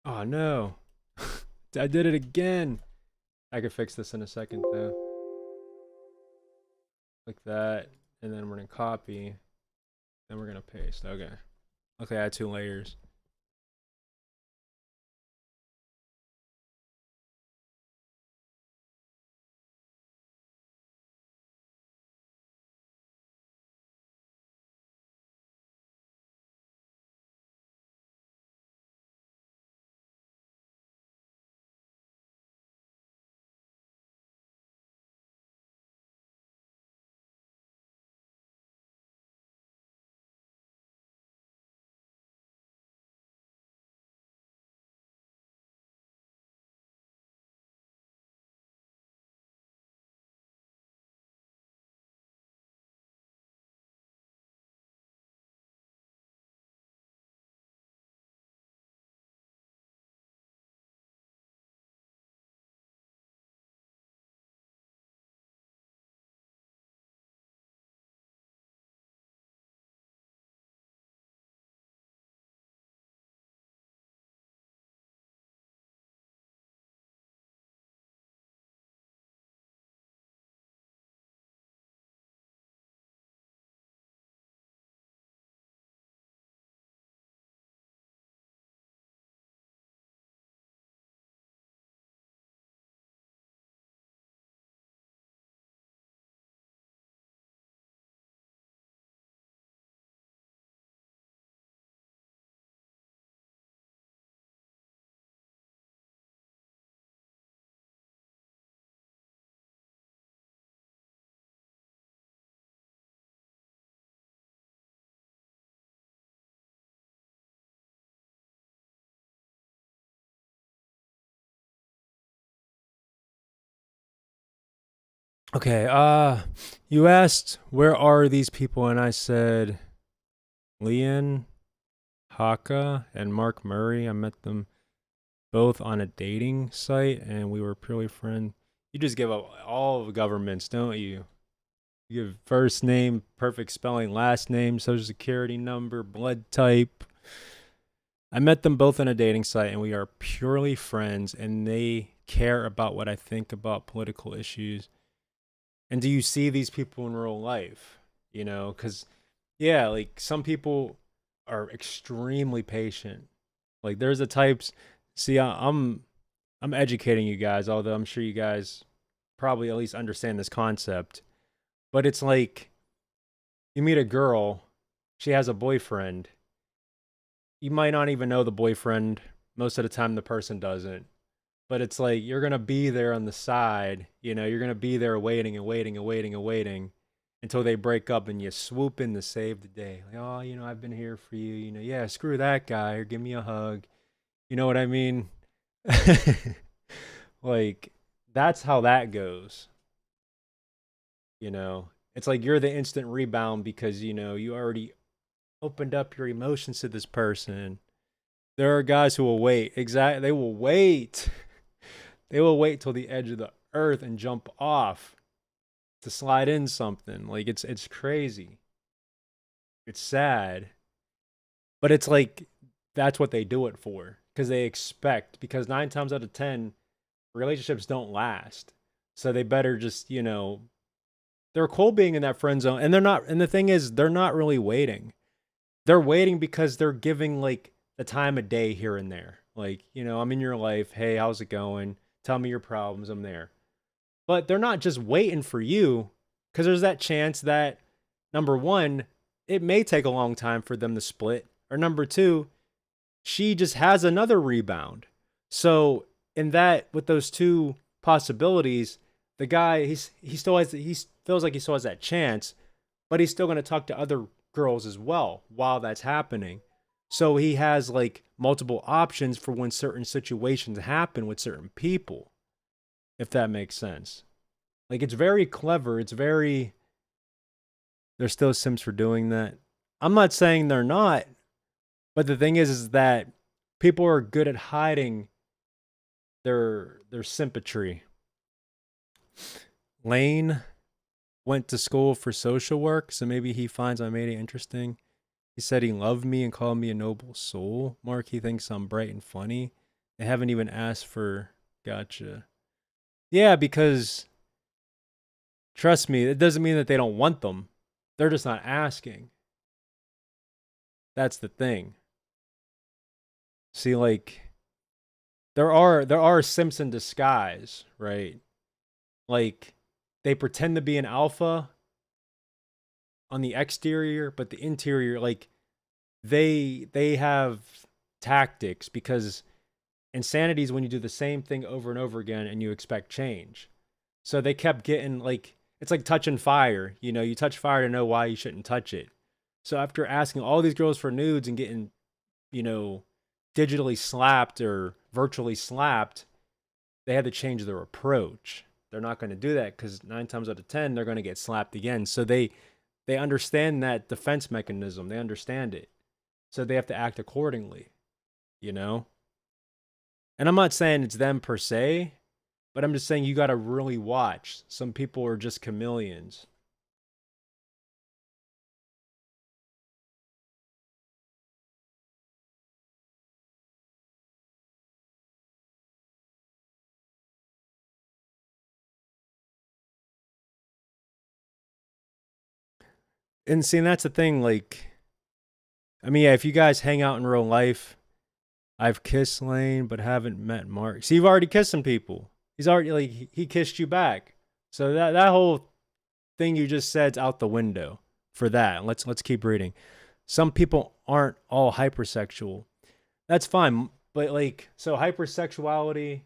Oh no. I did it again. I could fix this in a second though. Like that. And then we're gonna copy. Then we're gonna paste. Okay. Okay, I had 2 layers. Okay, you asked where are these people, and I said Leon, Haka, and Mark Murray. I met them both on a dating site, and we were purely friends. You just give up all of the governments, don't you? You give first name, perfect spelling, last name, social security number, blood type. I met them both on a dating site, and we are purely friends, and they care about what I think about political issues. And do you see these people in real life? You know, because, yeah, like some people are extremely patient. Like there's the types. See, I'm educating you guys, although I'm sure you guys probably at least understand this concept. But it's like you meet a girl, she has a boyfriend. You might not even know the boyfriend. Most of the time, the person doesn't. But it's like you're gonna be there on the side. You know, you're gonna be there waiting and waiting and waiting and waiting until they break up, and you swoop in to save the day. Like, oh, you know, I've been here for you. You know, yeah, screw that guy, or give me a hug. You know what I mean? Like that's how that goes. You know, it's like you're the instant rebound because you know you already opened up your emotions to this person. There are guys who will wait. Exactly, they will wait. They will wait till the edge of the earth and jump off to slide in something. Like it's crazy. It's sad, but it's like that's what they do it for because they expect. Because 9 times out of 10, relationships don't last. So they better just they're cool being in that friend zone, and they're not. And the thing is, they're not really waiting. They're waiting because they're giving like the time of day here and there. Like, I'm in your life. Hey, how's it going? Tell me your problems. I'm there. But they're not just waiting for you because there's that chance that number one, it may take a long time for them to split, or number two, she just has another rebound. So in that, with those two possibilities, the guy he feels like he still has that chance, but he's still going to talk to other girls as well while that's happening. So he has like multiple options for when certain situations happen with certain people, if that makes sense. Like it's very clever. It's very there's still Sims for doing that. I'm not saying they're not, but the thing is that people are good at hiding their sympatry. Lane went to school for social work, so maybe he finds I made it interesting. He said he loved me and called me a noble soul. Mark, he thinks I'm bright and funny. They haven't even asked for gotcha. Yeah, because trust me, it doesn't mean that they don't want them. They're just not asking. That's the thing. See, like there are simps in disguise, right? Like they pretend to be an alpha on the exterior, but the interior, like they have tactics because insanity is when you do the same thing over and over again and you expect change. So they kept getting like it's like touching fire. You touch fire to know why you shouldn't touch it. So after asking all these girls for nudes and getting, you know, digitally slapped or virtually slapped, they had to change their approach. They're not going to do that because 9 times out of 10 they're going to get slapped again. So they understand that defense mechanism. They understand it. So they have to act accordingly, you know? And I'm not saying it's them per se, but I'm just saying you got to really watch. Some people are just chameleons. And see, and that's the thing. Like, I mean, yeah, if you guys hang out in real life, I've kissed Lane, but haven't met Mark. See, you've already kissed some people. He's already like he kissed you back. So that whole thing you just said's out the window for that. Let's keep reading. Some people aren't all hypersexual. That's fine, but like so hypersexuality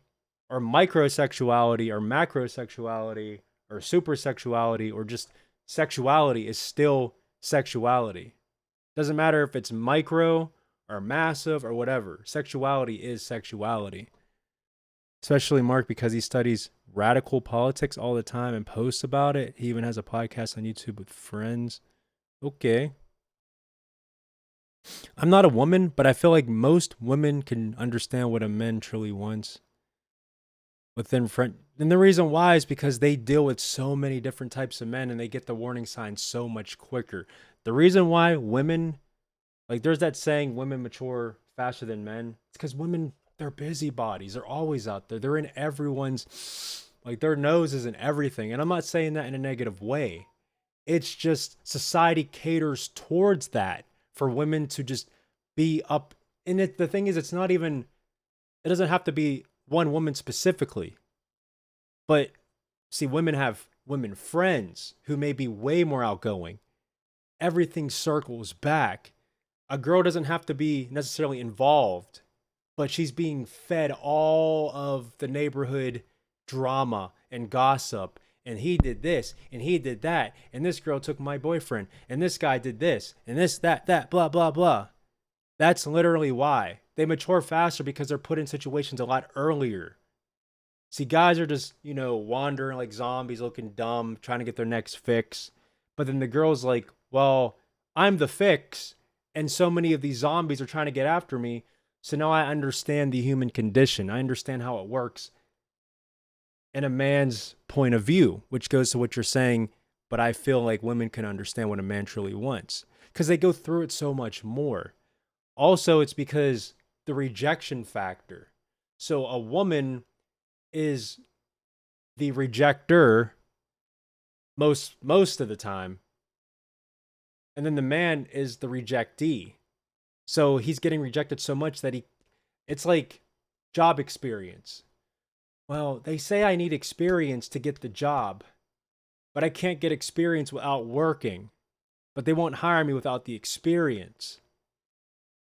or microsexuality or macrosexuality or supersexuality or just sexuality is still sexuality. Doesn't matter if it's micro or massive or whatever. Sexuality is sexuality. Especially Mark, because he studies radical politics all the time and posts about it. He even has a podcast on YouTube with friends. Okay. I'm not a woman, but I feel like most women can understand what a man truly wants within friend. And the reason why is because they deal with so many different types of men and they get the warning signs so much quicker. The reason why women, like there's that saying, women mature faster than men. It's because women, they're busybodies. They're always out there. They're in everyone's, like their nose is in everything. And I'm not saying that in a negative way. It's just society caters towards that for women to just be up. And the thing is, it's not even, it doesn't have to be one woman specifically. But see, women have women friends who may be way more outgoing. Everything circles back. A girl doesn't have to be necessarily involved, but she's being fed all of the neighborhood drama and gossip. And he did this, and he did that, and this girl took my boyfriend, and this guy did this, and this, that, blah, blah, blah. That's literally why. They mature faster because they're put in situations a lot earlier. See, guys are just, wandering like zombies, looking dumb, trying to get their next fix. But then the girl's like, well, I'm the fix, and so many of these zombies are trying to get after me. So now I understand the human condition. I understand how it works in a man's point of view, which goes to what you're saying. But I feel like women can understand what a man truly wants because they go through it so much more. Also, it's because the rejection factor. So a woman is the rejector most of the time, and then the man is the rejectee. So he's getting rejected so much that it's like job experience. Well, they say I need experience to get the job, but I can't get experience without working. But they won't hire me without the experience.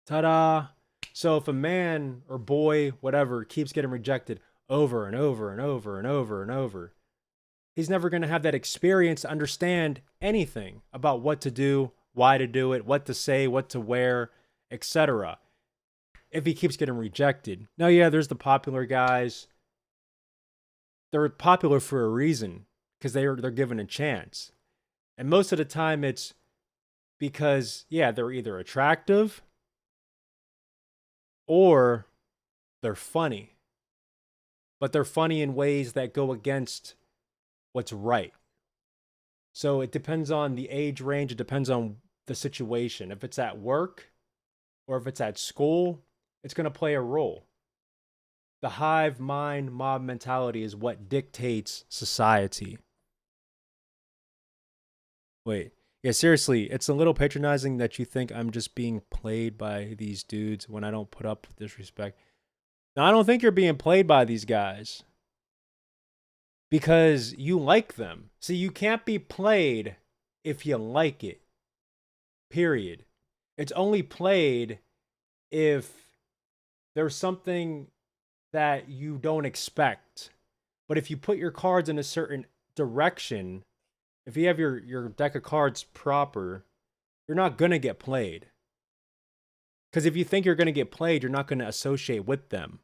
Ta-da! So if a man or boy, whatever, keeps getting rejected over and over and over and over and over, he's never going to have that experience to understand anything about what to do, why to do it, what to say, what to wear, etc. If he keeps getting rejected. Now, yeah, there's the popular guys. They're popular for a reason because they're given a chance. And most of the time it's because, yeah, they're either attractive or they're funny. But they're funny in ways that go against what's right. So it depends on the age range. It depends on the situation. If it's at work or if it's at school, it's going to play a role. The hive mind mob mentality is what dictates society. Wait. Yeah, seriously, it's a little patronizing that you think I'm just being played by these dudes when I don't put up with disrespect. Now, I don't think you're being played by these guys because you like them. See, you can't be played if you like it. Period. It's only played if there's something that you don't expect. But if you put your cards in a certain direction, if you have your deck of cards proper, you're not going to get played. Because if you think you're going to get played, you're not going to associate with them.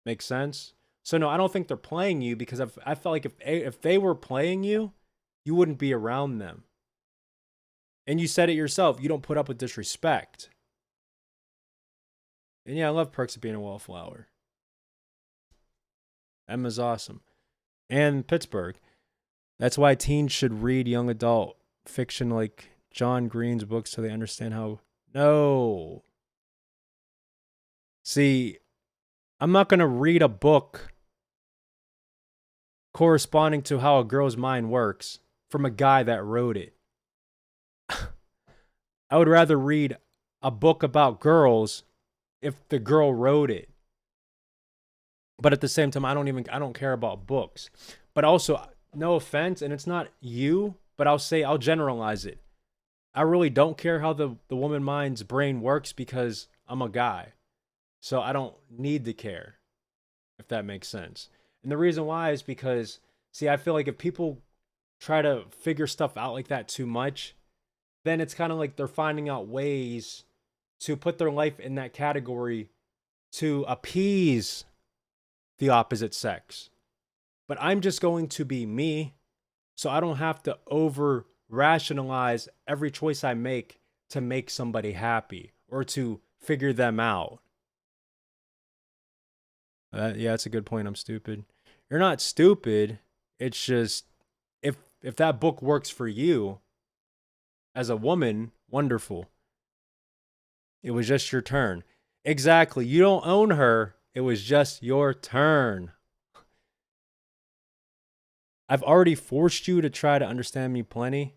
Make sense? So no, I don't think they're playing you because I felt like if they were playing you, you wouldn't be around them. And you said it yourself, you don't put up with disrespect. And yeah, I love perks of being a wallflower. Emma's awesome. And Pittsburgh. That's why teens should read young adult fiction like John Green's books so they understand how... No. See, I'm not going to read a book corresponding to how a girl's mind works from a guy that wrote it. I would rather read a book about girls if the girl wrote it. But at the same time, I don't care about books. But also, no offense, and it's not you, but I'll generalize it. I really don't care how the woman mind's brain works because I'm a guy. So I don't need to care, if that makes sense. And the reason why is because, see, I feel like if people try to figure stuff out like that too much, then it's kind of like they're finding out ways to put their life in that category to appease the opposite sex. But I'm just going to be me, so I don't have to over rationalize every choice I to make somebody happy or to figure them out. Yeah, that's a good point. I'm stupid. You're not stupid. It's just if that book works for you as a woman, wonderful. It was just your turn. Exactly. You don't own her. It was just your turn. I've already forced you to try to understand me plenty.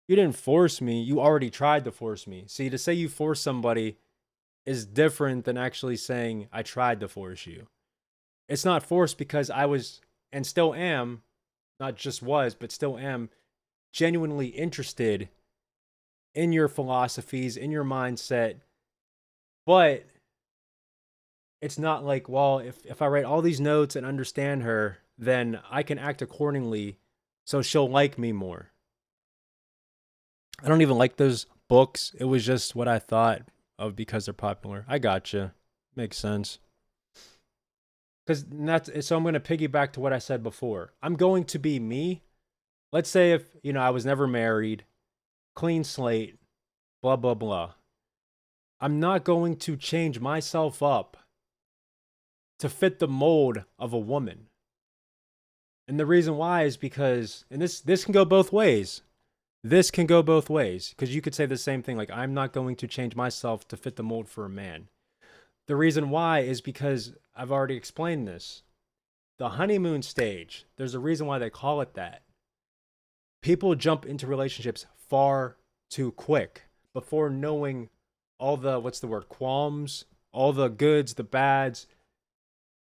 You didn't force me. You already tried to force me. See, to say you force somebody is different than actually saying I tried to force you. It's not forced because I was and still am, not just was, but still am genuinely interested in your philosophies, in your mindset. But it's not like, well, if I write all these notes and understand her, then I can act accordingly so she'll like me more. I don't even like those books. It was just what I thought of because they're popular. I gotcha. Makes sense. Because that's so I'm going to piggyback to what I said before. I'm going to be me. Let's say if, I was never married, clean slate, blah, blah, blah. I'm not going to change myself up to fit the mold of a woman. And the reason why is because, and this can go both ways. This can go both ways because you could say the same thing, like, I'm not going to change myself to fit the mold for a man. The reason why is because I've already explained this. The honeymoon stage, there's a reason why they call it that. People jump into relationships far too quick before knowing all the, qualms, all the goods, the bads,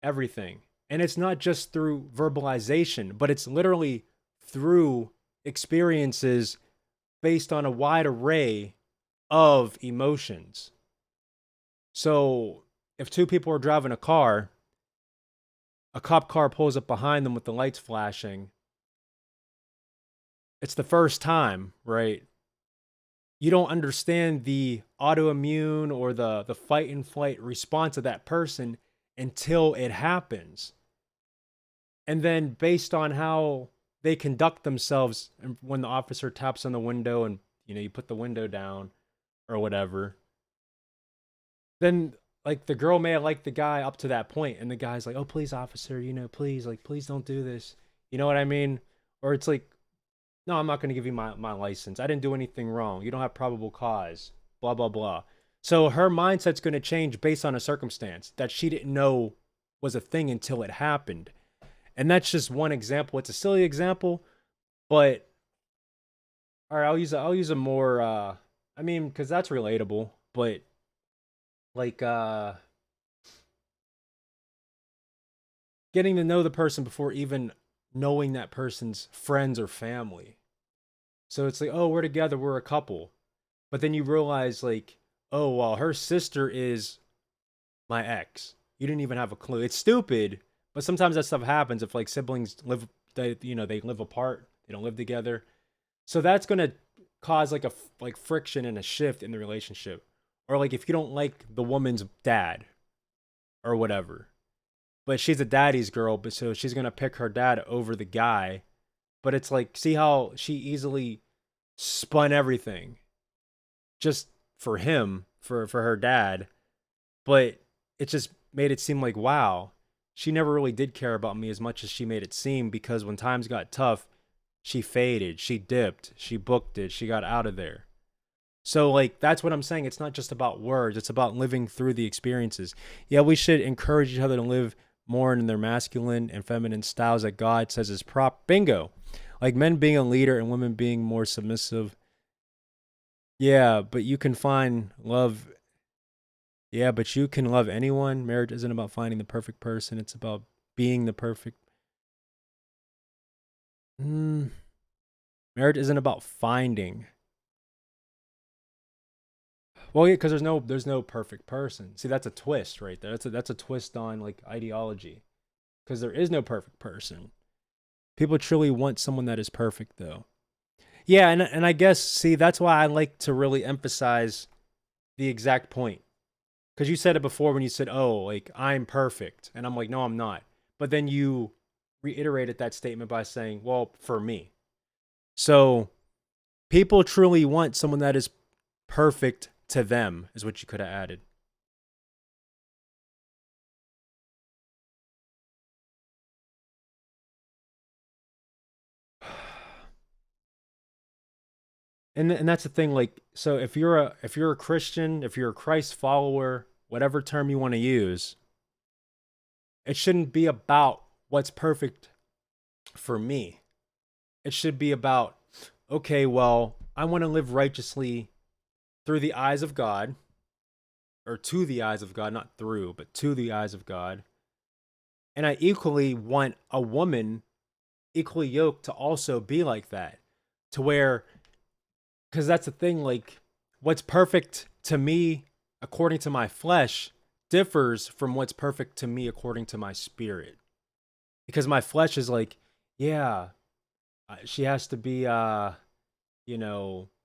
everything. And it's not just through verbalization, but it's literally through experiences based on a wide array of emotions. So if two people are driving a car, a cop car pulls up behind them with the lights flashing. It's the first time, right? You don't understand the autoimmune or the fight and flight response of that person until it happens. And then based on how they conduct themselves when the officer taps on the window and, you put the window down or whatever, then like the girl may have liked the guy up to that point and the guy's like, oh, please, officer, please, please don't do this. You know what I mean? Or it's like, no, I'm not going to give you my license. I didn't do anything wrong. You don't have probable cause, blah, blah, blah. So her mindset's going to change based on a circumstance that she didn't know was a thing until it happened. And that's just one example. It's a silly example, but all right, I'll use a more because that's relatable, but like getting to know the person before even knowing that person's friends or family. So it's like, oh, we're together, we're a couple. But then you realize like, oh, well, her sister is my ex. You didn't even have a clue. It's stupid. But sometimes that stuff happens if like siblings live, they live apart, they don't live together. So that's gonna cause like friction and a shift in the relationship, or like if you don't like the woman's dad, or whatever, but she's a daddy's girl, but so she's gonna pick her dad over the guy. But it's like, see how she easily spun everything just for him, for her dad, but it just made it seem like, wow, she never really did care about me as much as she made it seem, because when times got tough, she faded, she dipped, she booked it, she got out of there. So like, that's what I'm saying. It's not just about words, it's about living through the experiences. Yeah, we should encourage each other to live more in their masculine and feminine styles that God says is bingo. Like men being a leader and women being more submissive. Yeah, but you can find love. Yeah, but you can love anyone. Marriage isn't about finding the perfect person. It's about being the perfect. Marriage isn't about finding. Well, yeah, because there's no perfect person. See, that's a twist right there. That's a twist on like ideology, because there is no perfect person. People truly want someone that is perfect, though. Yeah, and I guess, see, that's why I like to really emphasize the exact point. Because you said it before when you said, "Oh, like I'm perfect," and I'm like, "No, I'm not." But then you reiterated that statement by saying, "Well, for me." So people truly want someone that is perfect to them, is what you could have added. And that's the thing. Like, so if you're a Christian, if you're a Christ follower, whatever term you want to use, it shouldn't be about what's perfect for me. It should be about, okay, well, I want to live righteously through the eyes of God, or to the eyes of God, not through, but to the eyes of God. And I equally want a woman equally yoked to also be like that, to where, because that's the thing, like, what's perfect to me according to my flesh differs from what's perfect to me according to my spirit. Because my flesh is like, yeah, she has to be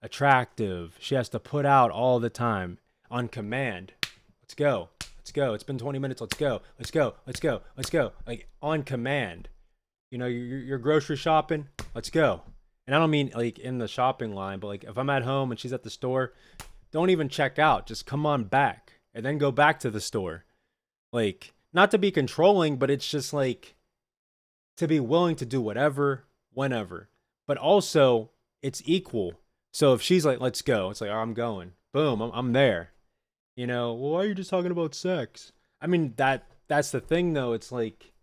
attractive. She has to put out all the time on command. Let's go. Let's go. It's been 20 minutes. Let's go. Let's go. Let's go. Let's go. Like on command. You're grocery shopping. Let's go. And I don't mean like in the shopping line, but like if I'm at home and she's at the store, don't even check out. Just come on back and then go back to the store. Like, not to be controlling, but it's just like to be willing to do whatever, whenever. But also, it's equal. So if she's like, let's go, it's like, oh, I'm going. Boom, I'm there. Well, why are you just talking about sex? I mean, that's the thing though. It's like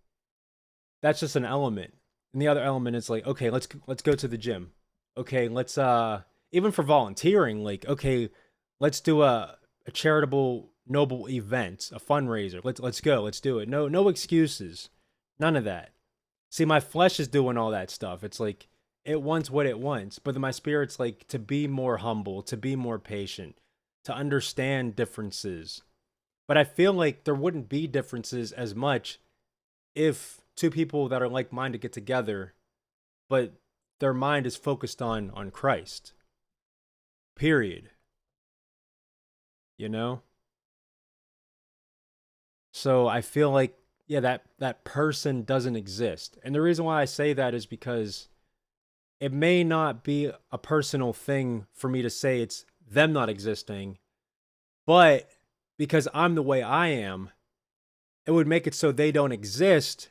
that's just an element. And the other element is like, okay, let's go to the gym. Okay, let's even for volunteering, like, okay, let's do a charitable noble event, a fundraiser. Let's go, let's do it. No excuses. None of that. See, my flesh is doing all that stuff. It's like it wants what it wants, but then my spirit's like to be more humble, to be more patient, to understand differences. But I feel like there wouldn't be differences as much if two people that are like-minded get together, but their mind is focused on Christ. Period. You know? So I feel like, yeah, that person doesn't exist. And the reason why I say that is because it may not be a personal thing for me to say it's them not existing, but because I'm the way I am, it would make it so they don't exist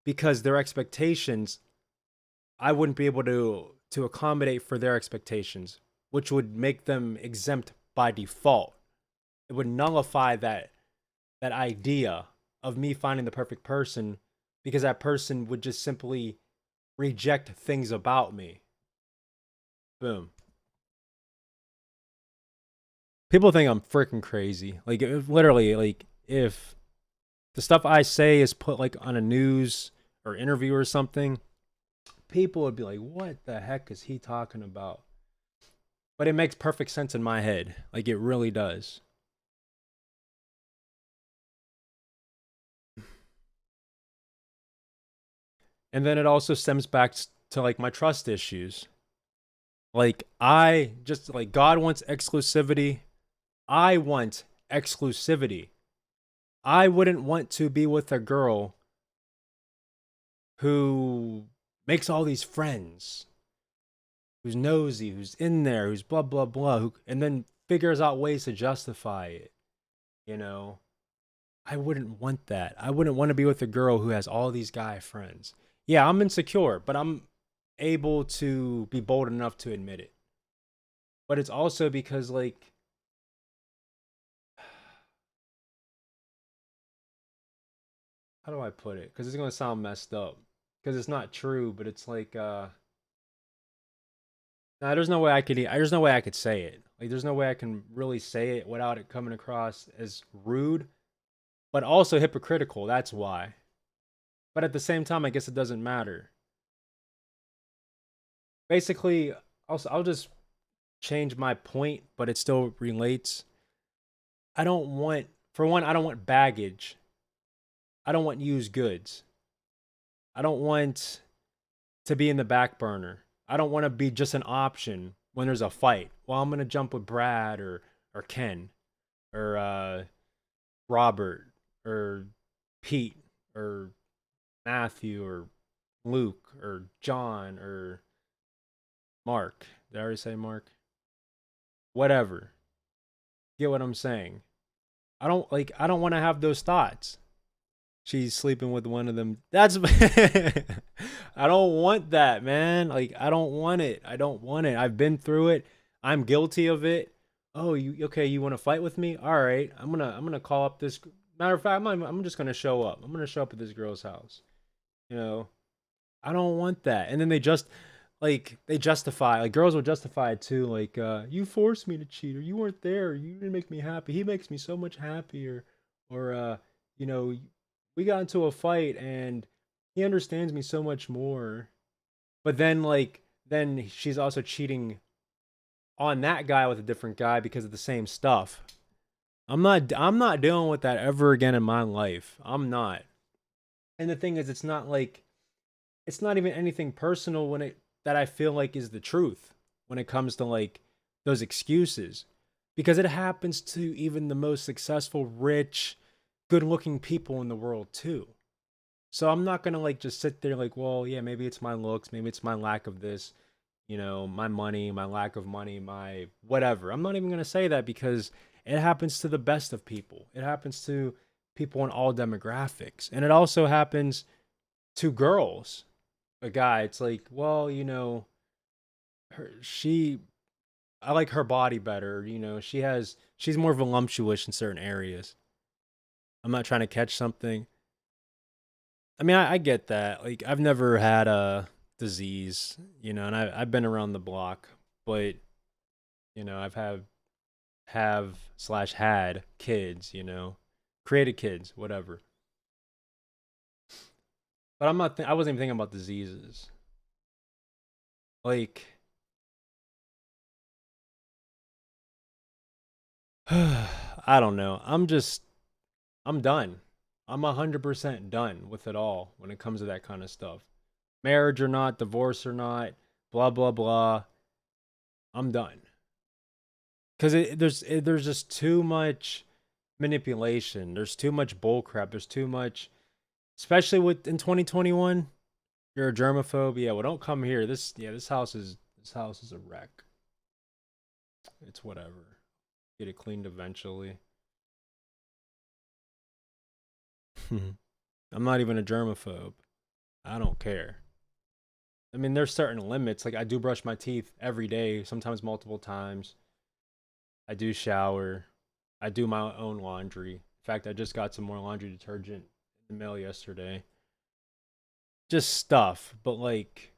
because their expectations, I wouldn't be able to accommodate for their expectations, which would make them exempt by default. It would nullify that idea of me finding the perfect person because that person would just simply reject things about me. Boom. People think I'm freaking crazy. Like, if, literally, like, if the stuff I say is put like on a news or interview or something, people would be like, what the heck is he talking about? But it makes perfect sense in my head. Like, it really does. And then it also stems back to like my trust issues. Like, I just like God wants exclusivity. I want exclusivity. I wouldn't want to be with a girl who makes all these friends, who's nosy, who's in there, who's blah blah blah, and then figures out ways to justify it. You know, I wouldn't want that. I wouldn't want to be with a girl who has all these guy friends. Yeah, I'm insecure, but I'm able to be bold enough to admit it. But it's also because like how do I put it? Because it's gonna sound messed up. Because it's not true, but it's like nah, there's no way I could say it. Like there's no way I can really say it without it coming across as rude, but also hypocritical. That's why. But at the same time, I guess it doesn't matter. Basically, I'll just change my point, but it still relates. I don't want, for one, I don't want baggage. I don't want used goods. I don't want to be in the back burner. I don't want to be just an option when there's a fight. Well, I'm gonna jump with Brad or Ken or Robert or Pete or Matthew or Luke or John or Mark. Did I already say Mark? Whatever. Get what I'm saying? I don't want to have those thoughts. She's sleeping with one of them. That's I don't want that, man. Like I don't want it. I don't want it. I've been through it. I'm guilty of it. Oh, you okay, you want to fight with me? All right. I'm going to call up this matter of fact, I'm just going to show up. I'm going to show up at this girl's house. You know, I don't want that. And then they justify, like girls will justify it too, like you forced me to cheat, or you weren't there, or you didn't make me happy. He makes me so much happier, or you know, we got into a fight and he understands me so much more. But then she's also cheating on that guy with a different guy because of the same stuff. I'm not dealing with that ever again in my life. I'm not. And the thing is, it's not even anything personal when it that I feel like is the truth when it comes to like those excuses, because it happens to even the most successful, rich, good-looking people in the world too. So I'm not going to like just sit there like, well, yeah, maybe it's my looks, maybe it's my lack of this, my money, my lack of money, my whatever. I'm not even going to say that because it happens to the best of people. It happens to people in all demographics. And it also happens to girls. A guy, it's like, well, she I like her body better, she's more voluptuous in certain areas. I'm not trying to catch something. I mean, I get that. Like I've never had a disease, and I've been around the block, but I've have slash had kids, created kids, whatever. But I wasn't even thinking about diseases. Like I don't know. I'm done. I'm 100% done with it all when it comes to that kind of stuff. Marriage or not, divorce or not, blah blah blah. I'm done. Cuz there's just too much manipulation. There's too much bullcrap. There's too much, especially with in 2021. You're a germaphobe. Yeah, well don't come here. This house is a wreck. It's whatever. Get it cleaned eventually. I'm not even a germaphobe. I don't care. I mean, there's certain limits. Like I do brush my teeth every day, sometimes multiple times. I do shower. I do my own laundry. In fact, I just got some more laundry detergent in the mail yesterday. Just stuff, but like,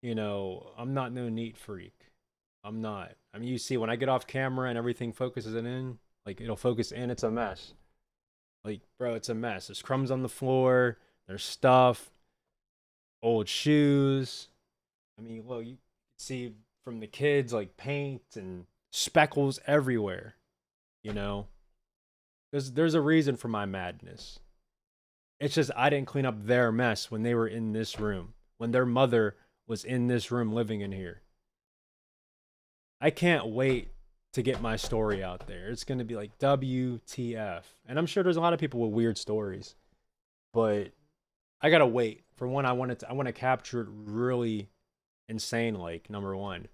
I'm not no neat freak. I'm not. I mean, you see, when I get off camera and everything focuses it in, like it'll focus in, it's a mess. Like, bro, it's a mess. There's crumbs on the floor. There's stuff, old shoes. I mean, well, you see from the kids, like paint and speckles everywhere. You know, there's a reason for my madness. It's just I didn't clean up their mess when they were in this room, when their mother was in this room living in here. I can't wait to get my story out there. It's going to be like WTF. And I'm sure there's a lot of people with weird stories, but I got to wait. For one, I want to capture it really insane, like number one.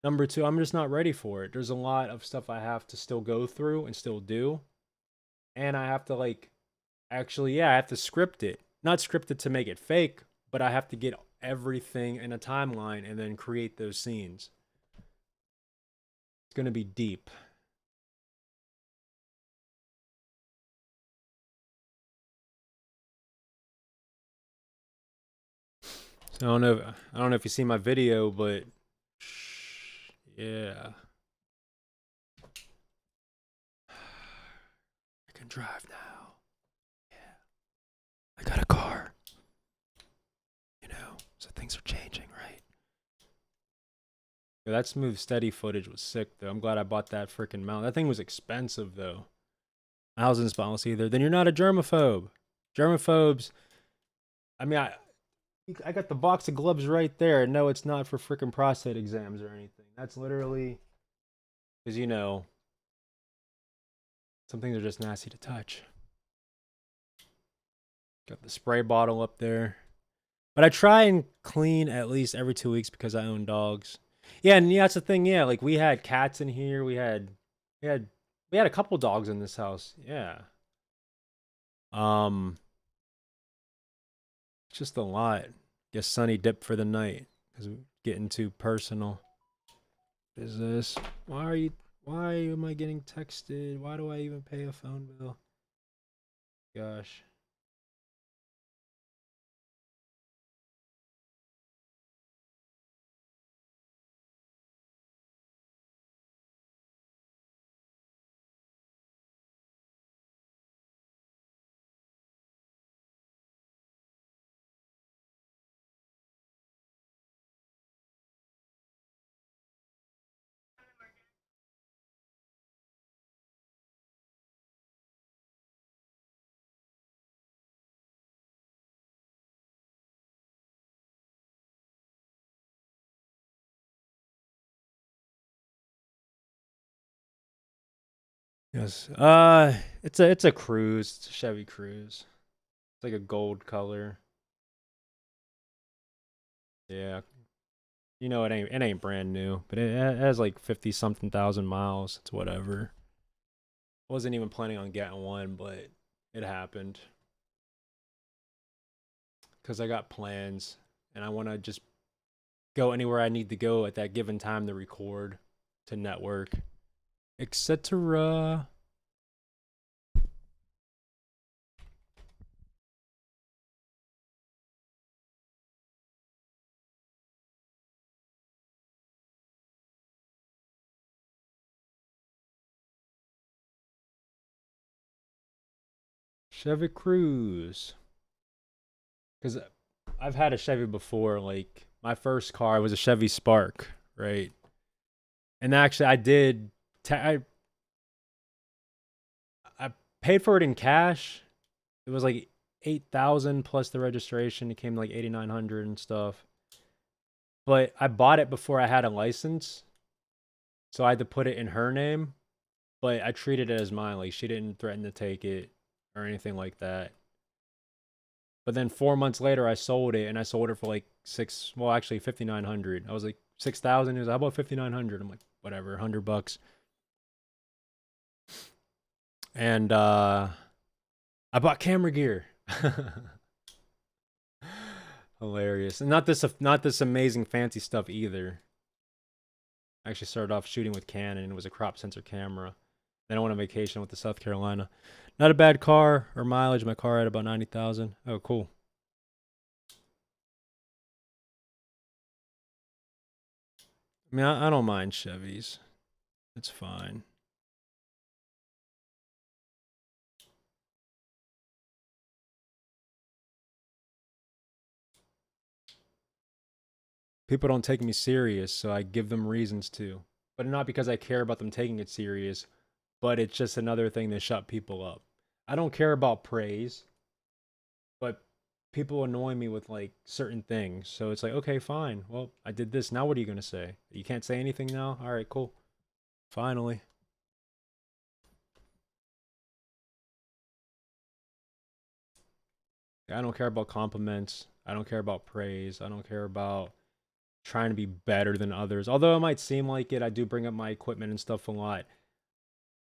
Number two, I'm just not ready for it. There's a lot of stuff I have to still go through and still do. And I have to like actually, yeah, I have to script it. Not script it to make it fake, but I have to get everything in a timeline and then create those scenes. It's going to be deep. So I don't know if you see my video, but yeah. I can drive now. Yeah. I got a car. So things are changing, right? Yeah, that smooth steady footage was sick though. I'm glad I bought that freaking mount. That thing was expensive though. Thousands pounds either. Then you're not a germaphobe. Germaphobes. I mean, I got the box of gloves right there. No, it's not for freaking prostate exams or anything. That's literally because it's Some things are just nasty to touch. Got the spray bottle up there. But I try and clean at least every 2 weeks because I own dogs. Yeah, and yeah, that's the thing. Yeah, like we had cats in here. We had we had a couple dogs in this house. Yeah. Um, just a lot. Guess Sunny dipped for the night because we're getting too personal. What is this? Why am I getting texted? Why do I even pay a phone bill? Gosh. Yes. It's a Cruise. It's a Chevy Cruise. It's like a gold color. Yeah. You know it ain't brand new, but it has like 50 something thousand miles. It's whatever. Wasn't even planning on getting one, but it happened cuz I got plans and I want to just go anywhere I need to go at that given time to record, to network, etc. Chevy Cruise. Cuz I've had a Chevy before, like my first car was a Chevy Spark, right? And actually I did I paid for it in cash. It was like 8,000 plus the registration. It came to like 8,900 and stuff. But I bought it before I had a license, so I had to put it in her name. But I treated it as mine. Like she didn't threaten to take it or anything like that. But then 4 months later, I sold it, and I sold it for like well, actually 5,900. I was like 6,000. He was like, how about 5,900? I'm like, whatever, $100. And I bought camera gear. Hilarious. And not this amazing fancy stuff either. I actually started off shooting with Canon. It was a crop sensor camera. Then I went on vacation with the South Carolina. Not a bad car or mileage. My car had about 90,000. Oh, cool. I mean, I don't mind Chevys. It's fine. People don't take me serious, so I give them reasons to. But not because I care about them taking it serious, but it's just another thing to shut people up. I don't care about praise, but people annoy me with like certain things. So it's like, okay, fine. Well, I did this. Now what are you going to say? You can't say anything now? All right, cool. Finally. I don't care about compliments. I don't care about praise. I don't care about trying to be better than others. Although it might seem like it, I do bring up my equipment and stuff a lot.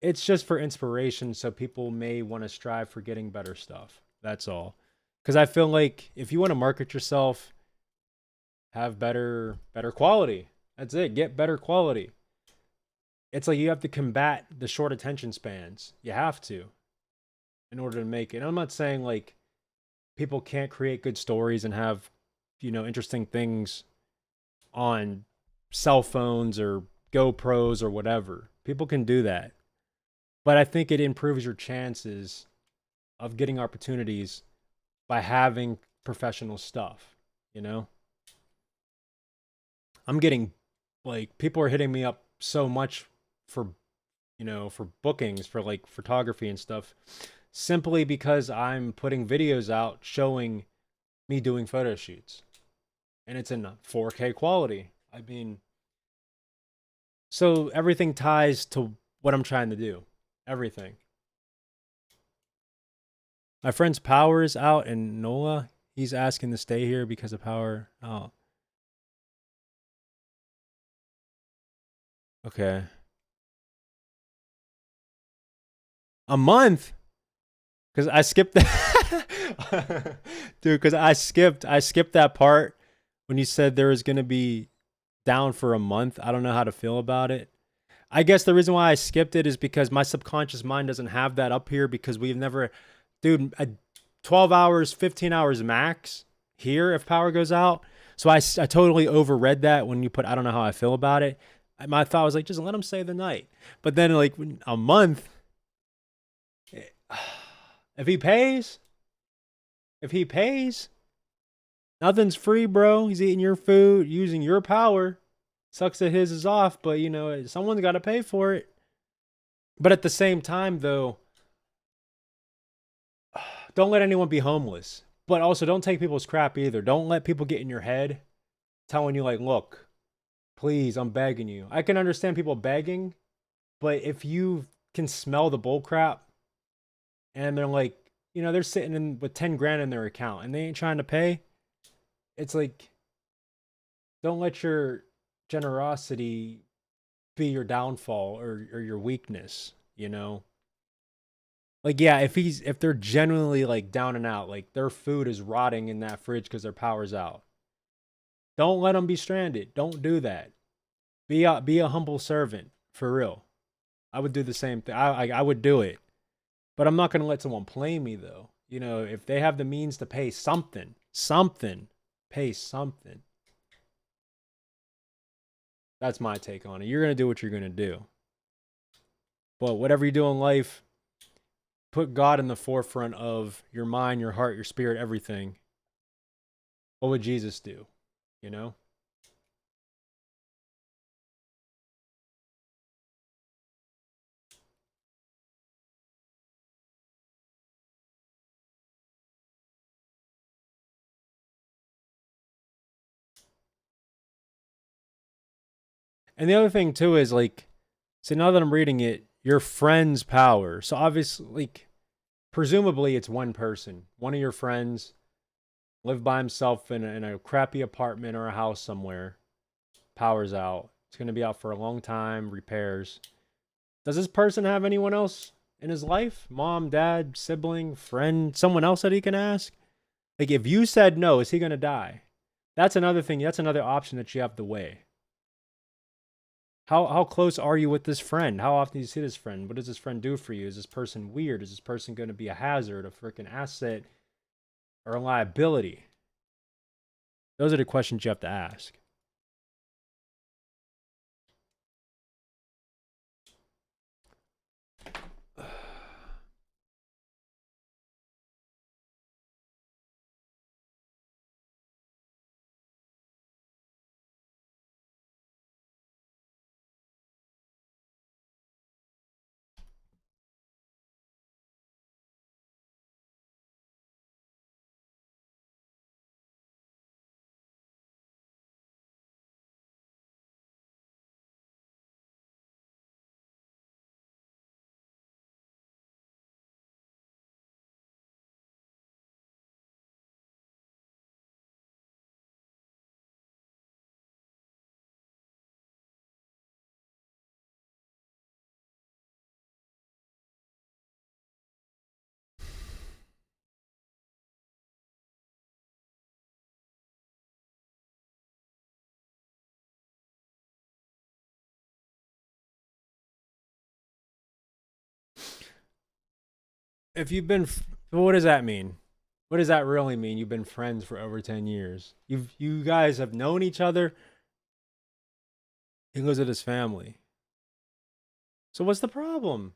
It's just for inspiration, so people may want to strive for getting better stuff. That's all. Because I feel like if you want to market yourself, have better quality. That's it. Get better quality. It's like you have to combat the short attention spans. You have to in order to make it. And I'm not saying like people can't create good stories and have, interesting things on cell phones or GoPros or whatever. People can do that. But I think it improves your chances of getting opportunities by having professional stuff, you know? I'm getting like people are hitting me up so much for for bookings for like photography and stuff simply because I'm putting videos out showing me doing photo shoots and it's in 4K quality. I mean, so everything ties to what I'm trying to do. Everything. My friend's power is out in NOLA. He's asking to stay here because of power. Oh, okay. A month? Because I skipped that. Dude, because I skipped that part when you said there was gonna be down for a month. I don't know how to feel about it. I guess the reason why I skipped it is because my subconscious mind doesn't have that up here because we've never, dude, 12 hours, 15 hours max here if power goes out. So I totally overread that when you put, I don't know how I feel about it. My thought was like, just let him stay the night. But then, like, a month, if he pays, nothing's free, bro. He's eating your food, using your power. Sucks that his is off, but you know, someone's got to pay for it. But at the same time, though, don't let anyone be homeless. But also, don't take people's crap either. Don't let people get in your head telling you, like, look, please, I'm begging you. I can understand people begging, but if you can smell the bull crap and they're like, you know, they're sitting in with 10 grand in their account and they ain't trying to pay, it's like, don't let your generosity be your downfall or your weakness, you know? Like, yeah, if they're genuinely like down and out, like their food is rotting in that fridge because their power's out. Don't let them be stranded. Don't do that. Be a humble servant for real. I would do the same thing. I would do it, but I'm not gonna let someone play me though. You know, if they have the means to pay something, pay something. That's my take on it. You're gonna do what you're gonna do, but whatever you do in life, put God in the forefront of your mind, your heart, your spirit, everything. What would Jesus do? You know? And the other thing too is like, so now that I'm reading it, your friend's power. So obviously, like, presumably it's one person. One of your friends lived by himself in a crappy apartment or a house somewhere. Power's out. It's going to be out for a long time, repairs. Does this person have anyone else in his life? Mom, dad, sibling, friend, someone else that he can ask? Like, if you said no, is he going to die? That's another thing. That's another option that you have to weigh. How close are you with this friend? How often do you see this friend? What does this friend do for you? Is this person weird? Is this person going to be a hazard, a freaking asset, or a liability? Those are the questions you have to ask. If you've been, what does that mean? What does that really mean? You've been friends for over 10 years. You guys have known each other. He lives with his family. So what's the problem?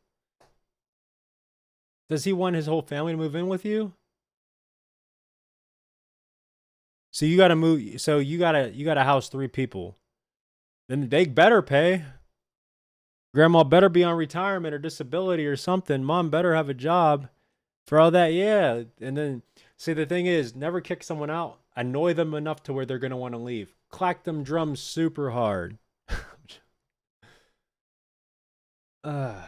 Does he want his whole family to move in with you? So you gotta move. So you gotta house 3 people. Then they better pay. Grandma better be on retirement or disability or something. Mom better have a job for all that. Yeah. And then, see, the thing is, never kick someone out. Annoy them enough to where they're going to want to leave. Clack them drums super hard. uh,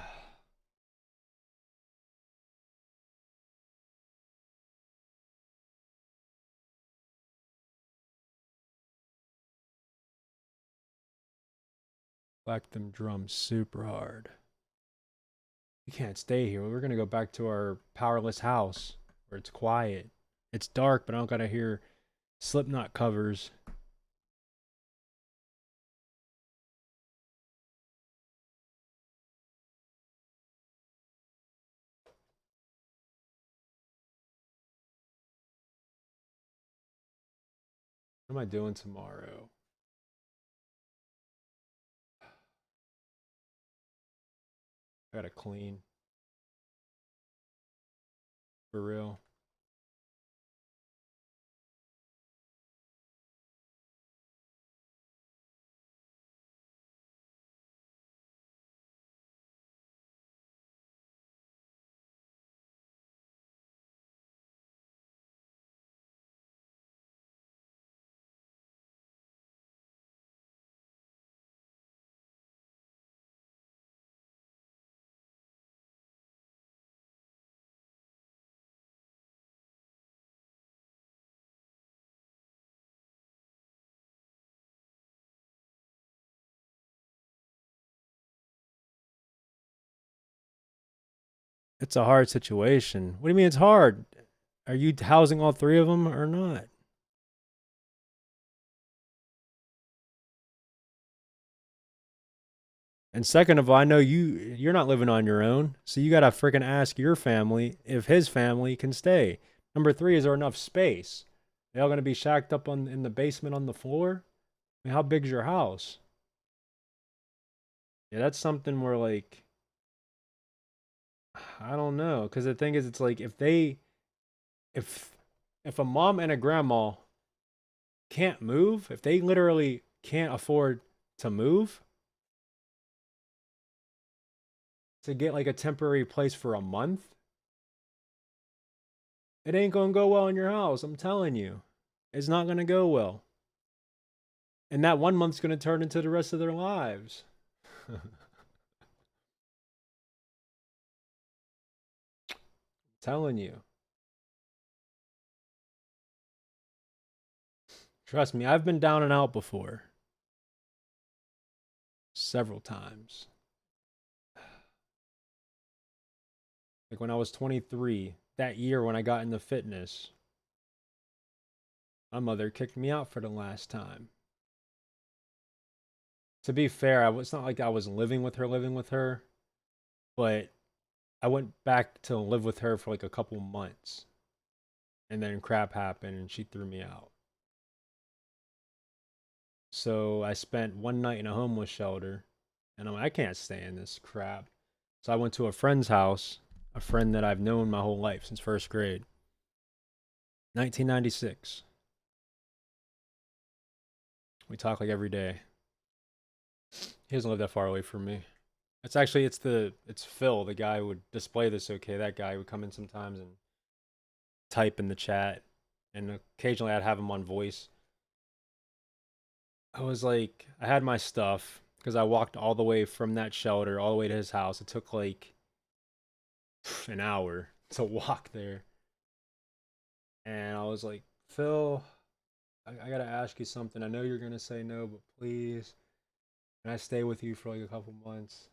Whack them drums super hard. We can't stay here. We're gonna go back to our powerless house where it's quiet. It's dark, but I don't gotta hear Slipknot covers. What am I doing tomorrow? I gotta clean. For real. It's a hard situation. What do you mean it's hard? Are you housing all three of them or not? And second of all, I know you're not living on your own, so you gotta freaking ask your family if his family can stay. Number three, is there enough space? They all gonna be shacked up on in the basement on the floor? I mean, how big's your house? Yeah, that's something where like I don't know, because the thing is, it's like if if a mom and a grandma can't move, if they literally can't afford to move to get like a temporary place for a month, it ain't gonna go well in your house. I'm telling you, it's not gonna go well. And that 1 month's gonna turn into the rest of their lives. Telling you. Trust me, I've been down and out before. Several times. Like when I was 23, that year when I got into fitness, my mother kicked me out for the last time. To be fair, it's not like I was living with her, but I went back to live with her for like a couple months. And then crap happened and she threw me out. So I spent one night in a homeless shelter and I'm like, I can't stay in this crap. So I went to a friend's house, a friend that I've known my whole life since first grade. 1996. We talk like every day. He doesn't live that far away from me. It's Phil, the guy who would display this okay. That guy would come in sometimes and type in the chat. And occasionally I'd have him on voice. I was like, I had my stuff because I walked all the way from that shelter all the way to his house. It took like an hour to walk there. And I was like, Phil, I gotta ask you something. I know you're gonna say no, but please, can I stay with you for like a couple months?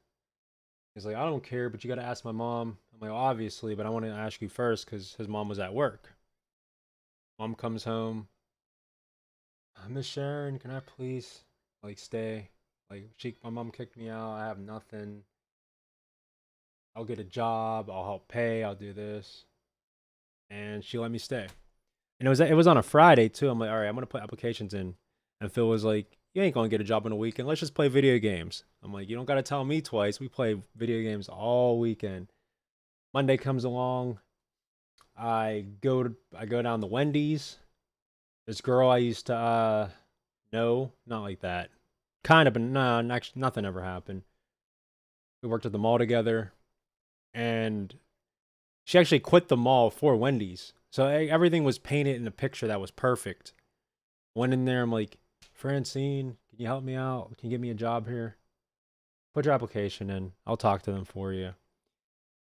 He's like, I don't care, but you gotta ask my mom. I'm like, obviously, but I want to ask you first because his mom was at work. Mom comes home. Miss Sharon, can I please like stay? Like my mom kicked me out. I have nothing. I'll get a job. I'll help pay. I'll do this, and she let me stay. And it was on a Friday too. I'm like, all right, I'm gonna put applications in. And Phil was like, you ain't gonna get a job on a weekend. Let's just play video games. I'm like, you don't gotta tell me twice. We play video games all weekend. Monday comes along. I go down to Wendy's. This girl I used to know, not like that. Kind of, but no, actually nothing ever happened. We worked at the mall together, and she actually quit the mall for Wendy's. So everything was painted in a picture that was perfect. Went in there, I'm like, Francine, can you help me out? Can you get me a job here? Put your application in. I'll talk to them for you.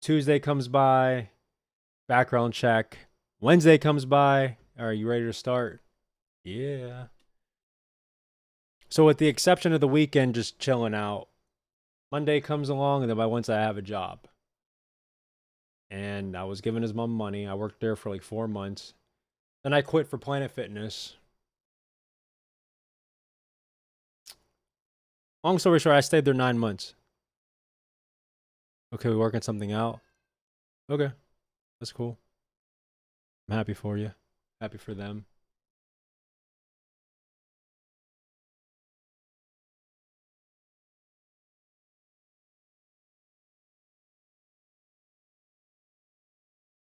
Tuesday comes by, background check. Wednesday comes by. Are you ready to start? Yeah. So with the exception of the weekend, just chilling out, Monday comes along, and then by Wednesday, I have a job. And I was giving his mom money. I worked there for like 4 months. Then I quit for Planet Fitness. Long story short, I stayed there 9 months. Okay, we working something out. Okay, that's cool. I'm happy for you. Happy for them.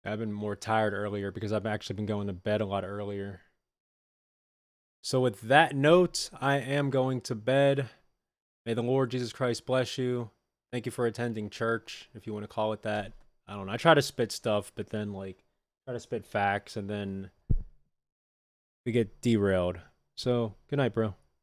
I've been more tired earlier because I've actually been going to bed a lot earlier. So with that note, I am going to bed. May the Lord Jesus Christ bless you. Thank you for attending church, if you want to call it that. I don't know. I try to spit stuff, but then like try to spit facts and then we get derailed. So, good night, bro.